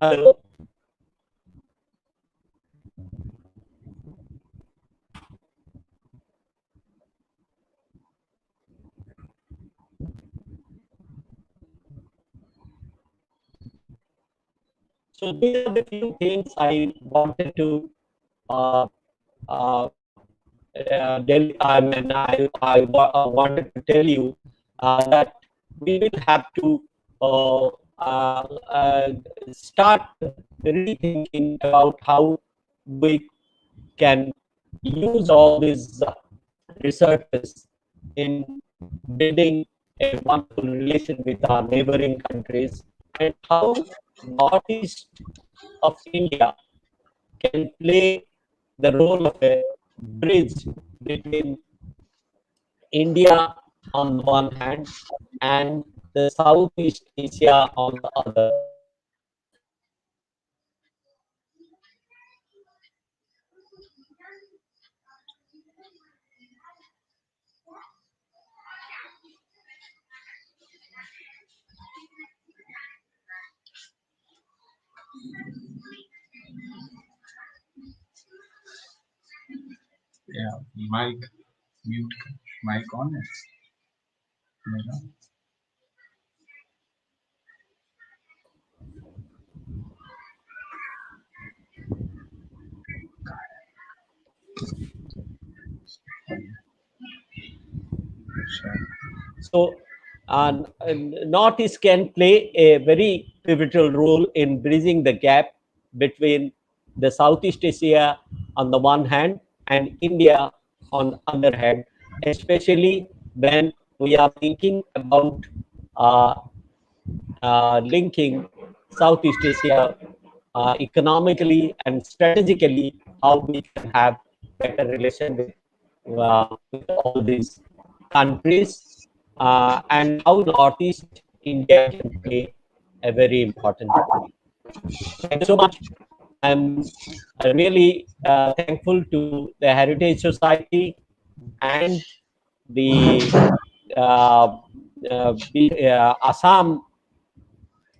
hello. So these are the few things I wanted to uh, uh, wanted to tell you that we will have to uh, uh, uh, start rethinking about how we can use all these researches in building a wonderful relation with our neighboring countries, and how northeast of India can play the role of a bridge between India on the one hand and the Southeast Asia on the other. Yeah, mic mute, mic on it. Yeah. So, Northeast can play a very pivotal role in bridging the gap between the Southeast Asia on the one hand and India on the other hand, especially when we are thinking about uh, linking Southeast Asia economically and strategically, how we can have better relation with all these countries, and how Northeast India can play a very important role. Thank you so much. I'm really thankful to the Heritage Society and the Assam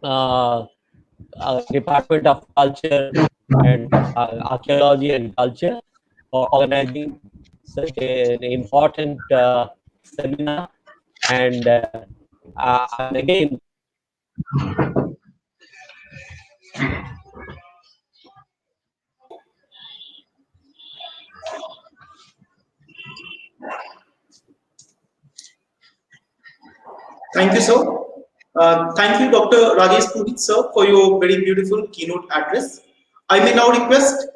uh, Department of Culture and Archaeology and Culture for organizing such an important seminar. And again, Thank you, sir. Thank you, Dr. Rajesh Purohit, sir, for your very beautiful keynote address. I may now request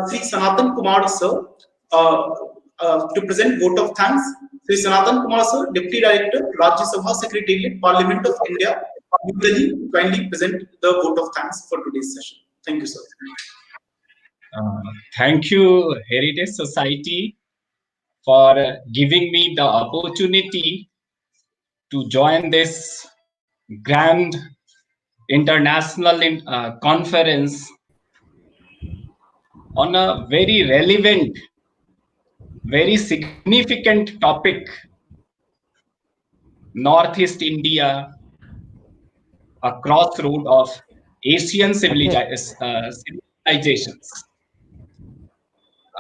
Sri Sanatan Kumar, sir, to present vote of thanks. Sri Sanatan Kumar, sir, Deputy Director, Rajya Sabha Secretariat, Parliament of India, New Delhi, kindly present the vote of thanks for today's session. Thank you, sir. Thank you, Heritage Society, for giving me the opportunity to join this grand international conference on a very relevant, very significant topic, Northeast India, a crossroad of Asian civilizations.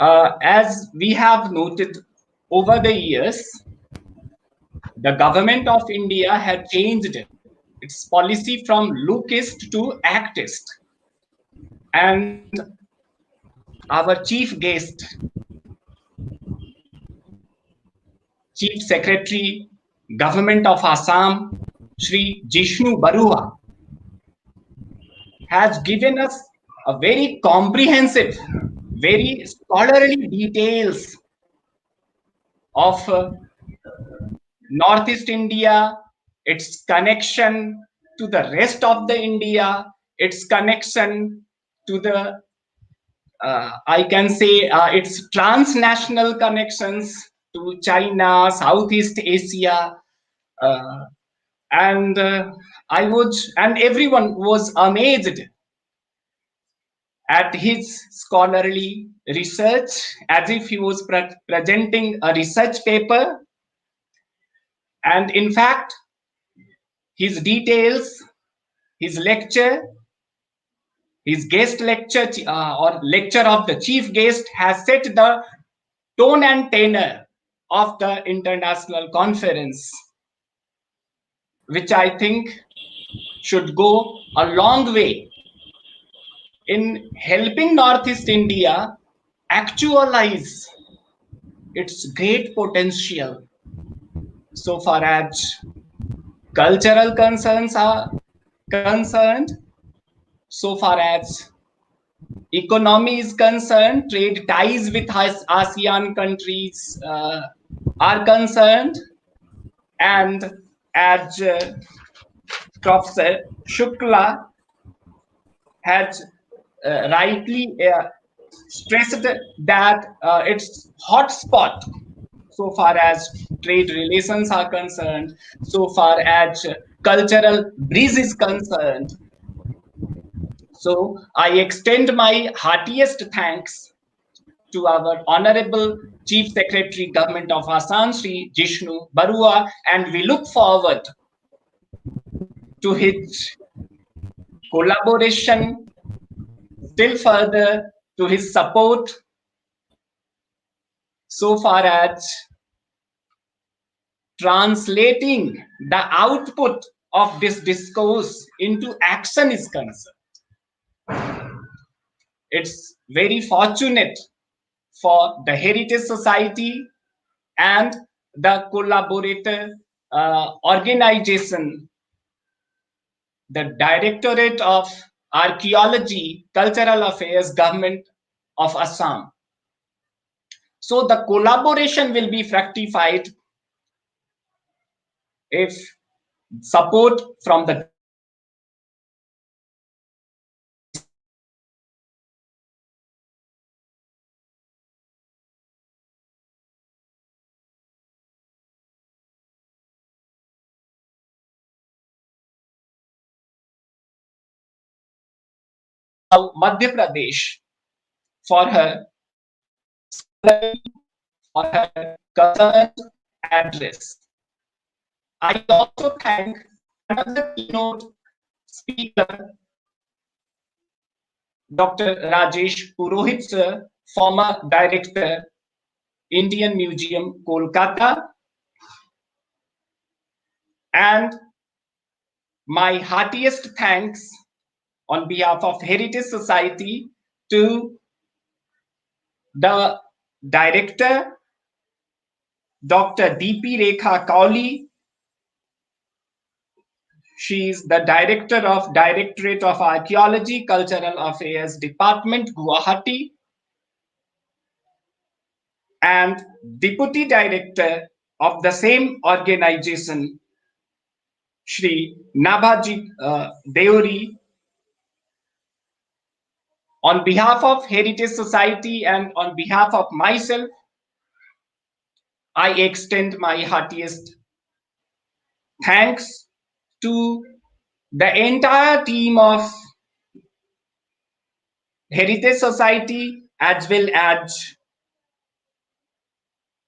As we have noted over the years, the government of India had changed its policy from lookist to actist. And our chief guest, Chief Secretary, Government of Assam, Shri Jishnu Barua, has given us a very comprehensive, very scholarly details of Northeast India, its connection to the rest of the India, its connection to the, I can say, its transnational connections to China, Southeast Asia, uh, and and everyone was amazed at his scholarly research, as if he was presenting a research paper. And in fact, his details, his lecture, his guest lecture or lecture of the chief guest has set the tone and tenor of the international conference, which I think should go a long way in helping Northeast India actualize its great potential so far as cultural concerns are concerned, so far as economy is concerned, trade ties with ASEAN countries are concerned, and as Professor Shukla has rightly stressed that it's hotspot so far as trade relations are concerned, so far as cultural breeze is concerned. So I extend my heartiest thanks to our Honorable Chief Secretary Government of Assam, Sri Jishnu Barua, and we look forward to his collaboration still further, to his support so far as translating the output of this discourse into action is concerned. It's very fortunate for the Heritage Society and the collaborator organization, the Directorate of Archaeology, Cultural Affairs, Government of Assam. So the collaboration will be fructified if support from the Madhya Pradesh for her concerned address. I also thank another keynote speaker, Dr. Rajesh Purohit, sir, former director, Indian Museum, Kolkata, and my heartiest thanks on behalf of Heritage Society to the director, Dr. Deepi Rekha Kouli. She is the director of Directorate of Archaeology, Cultural Affairs Department, Guwahati, and Deputy Director of the same organization, Shri Nabhaji Deori. On behalf of Heritage Society and on behalf of myself, I extend my heartiest thanks to the entire team of Heritage Society as well as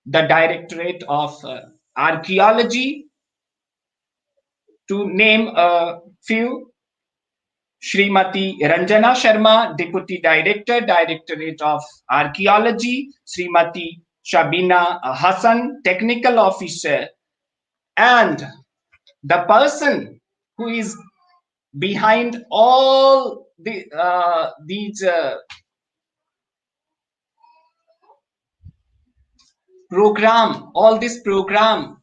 the Directorate of Archaeology. To name a few, Srimati Ranjana Sharma, Deputy Director, Directorate of Archaeology, Srimati Shabina Hassan, Technical Officer, and the person who is behind all these all this program,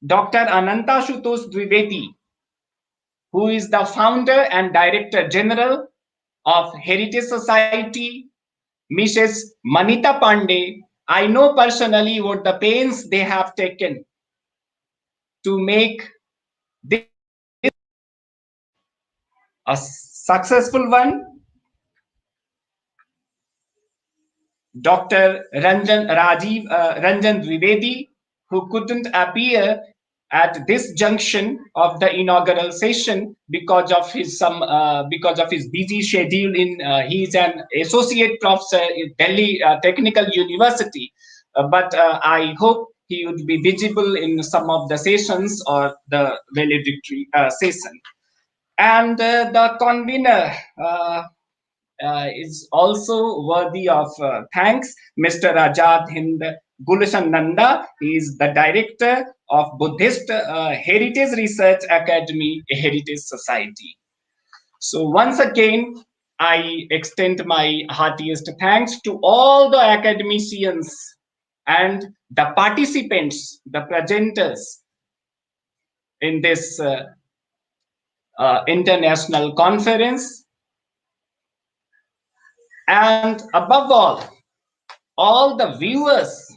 Dr. Ananta Shutosh Dwivedi, who is the founder and Director General of Heritage Society, Mrs. Manita Pandey. I know personally what the pains they have taken to make this a successful one. Dr. Ranjan Dwivedi, who couldn't appear at this junction of the inaugural session because of his busy schedule in he is an associate professor in Delhi Technical University, but I hope he would be visible in some of the sessions or the valedictory session. And the convener is also worthy of thanks, Mr. Ajad Hind Gulshan Nanda. He is the director of Buddhist Heritage Research Academy, a heritage society. So once again, I extend my heartiest thanks to all the academicians and the participants, the presenters in this international conference. And above all the viewers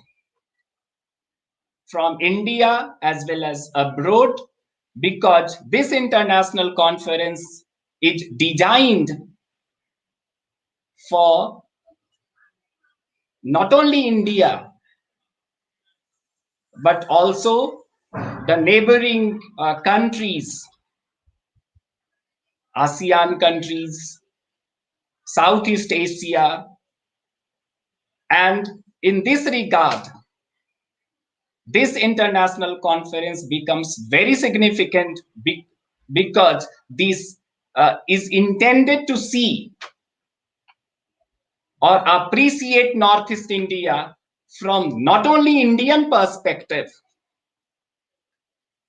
from India as well as abroad, because this international conference is designed for not only India, but also the neighboring countries, ASEAN countries, Southeast Asia. And in this regard, this international conference becomes very significant because this is intended to see or appreciate Northeast India from not only Indian perspective.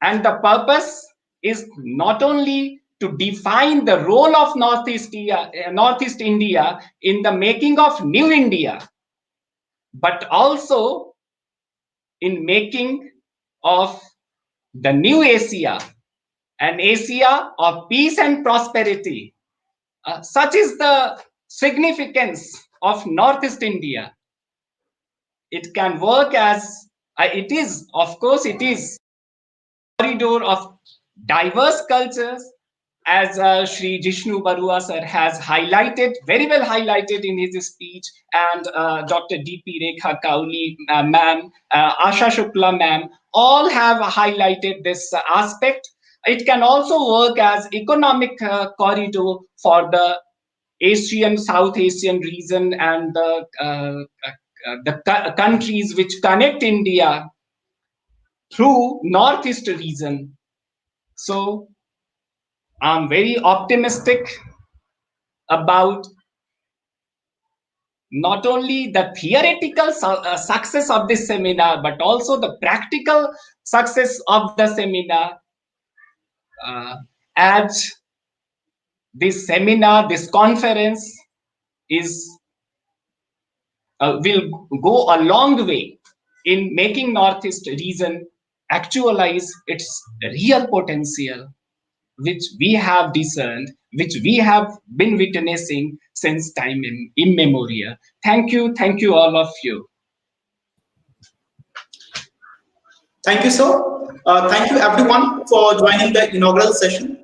And the purpose is not only to define the role of Northeast India in the making of new India, but also in making of the new Asia, an Asia of peace and prosperity. Such is the significance of Northeast India. It can work as, it is, of course, it is a corridor of diverse cultures, as Shri Jishnu Barua sir has highlighted, very well highlighted in his speech, and Dr. Deepi, Rekha, Kouli ma'am, Asha Shukla ma'am, all have highlighted this aspect. It can also work as economic corridor for the Asian, South Asian region and the countries which connect India through Northeast region. So I'm very optimistic about not only the theoretical success of this seminar, but also the practical success of the seminar, as this seminar, this conference will go a long way in making Northeast region actualize its real potential, which we have discerned, which we have been witnessing since time immemorial. Thank you all of you. Thank you, sir. Thank you, everyone, for joining the inaugural session.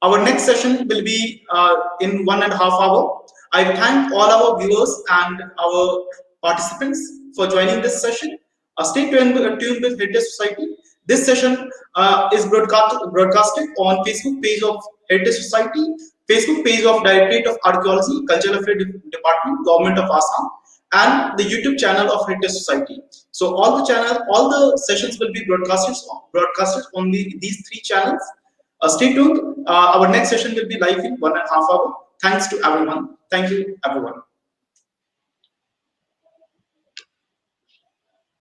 Our next session will be in 1.5 hours. I thank all our viewers and our participants for joining this session. Stay tuned with Heritage Society. This session is broadcasted on Facebook page of Heritage Society, Facebook page of Directorate of Archaeology, Cultural Affairs Department, Government of Assam, and the YouTube channel of Heritage Society. So all the sessions will be broadcasted on these 3 channels. Stay tuned. Our next session will be live in 1.5 hours. Thanks to everyone. Thank you, everyone.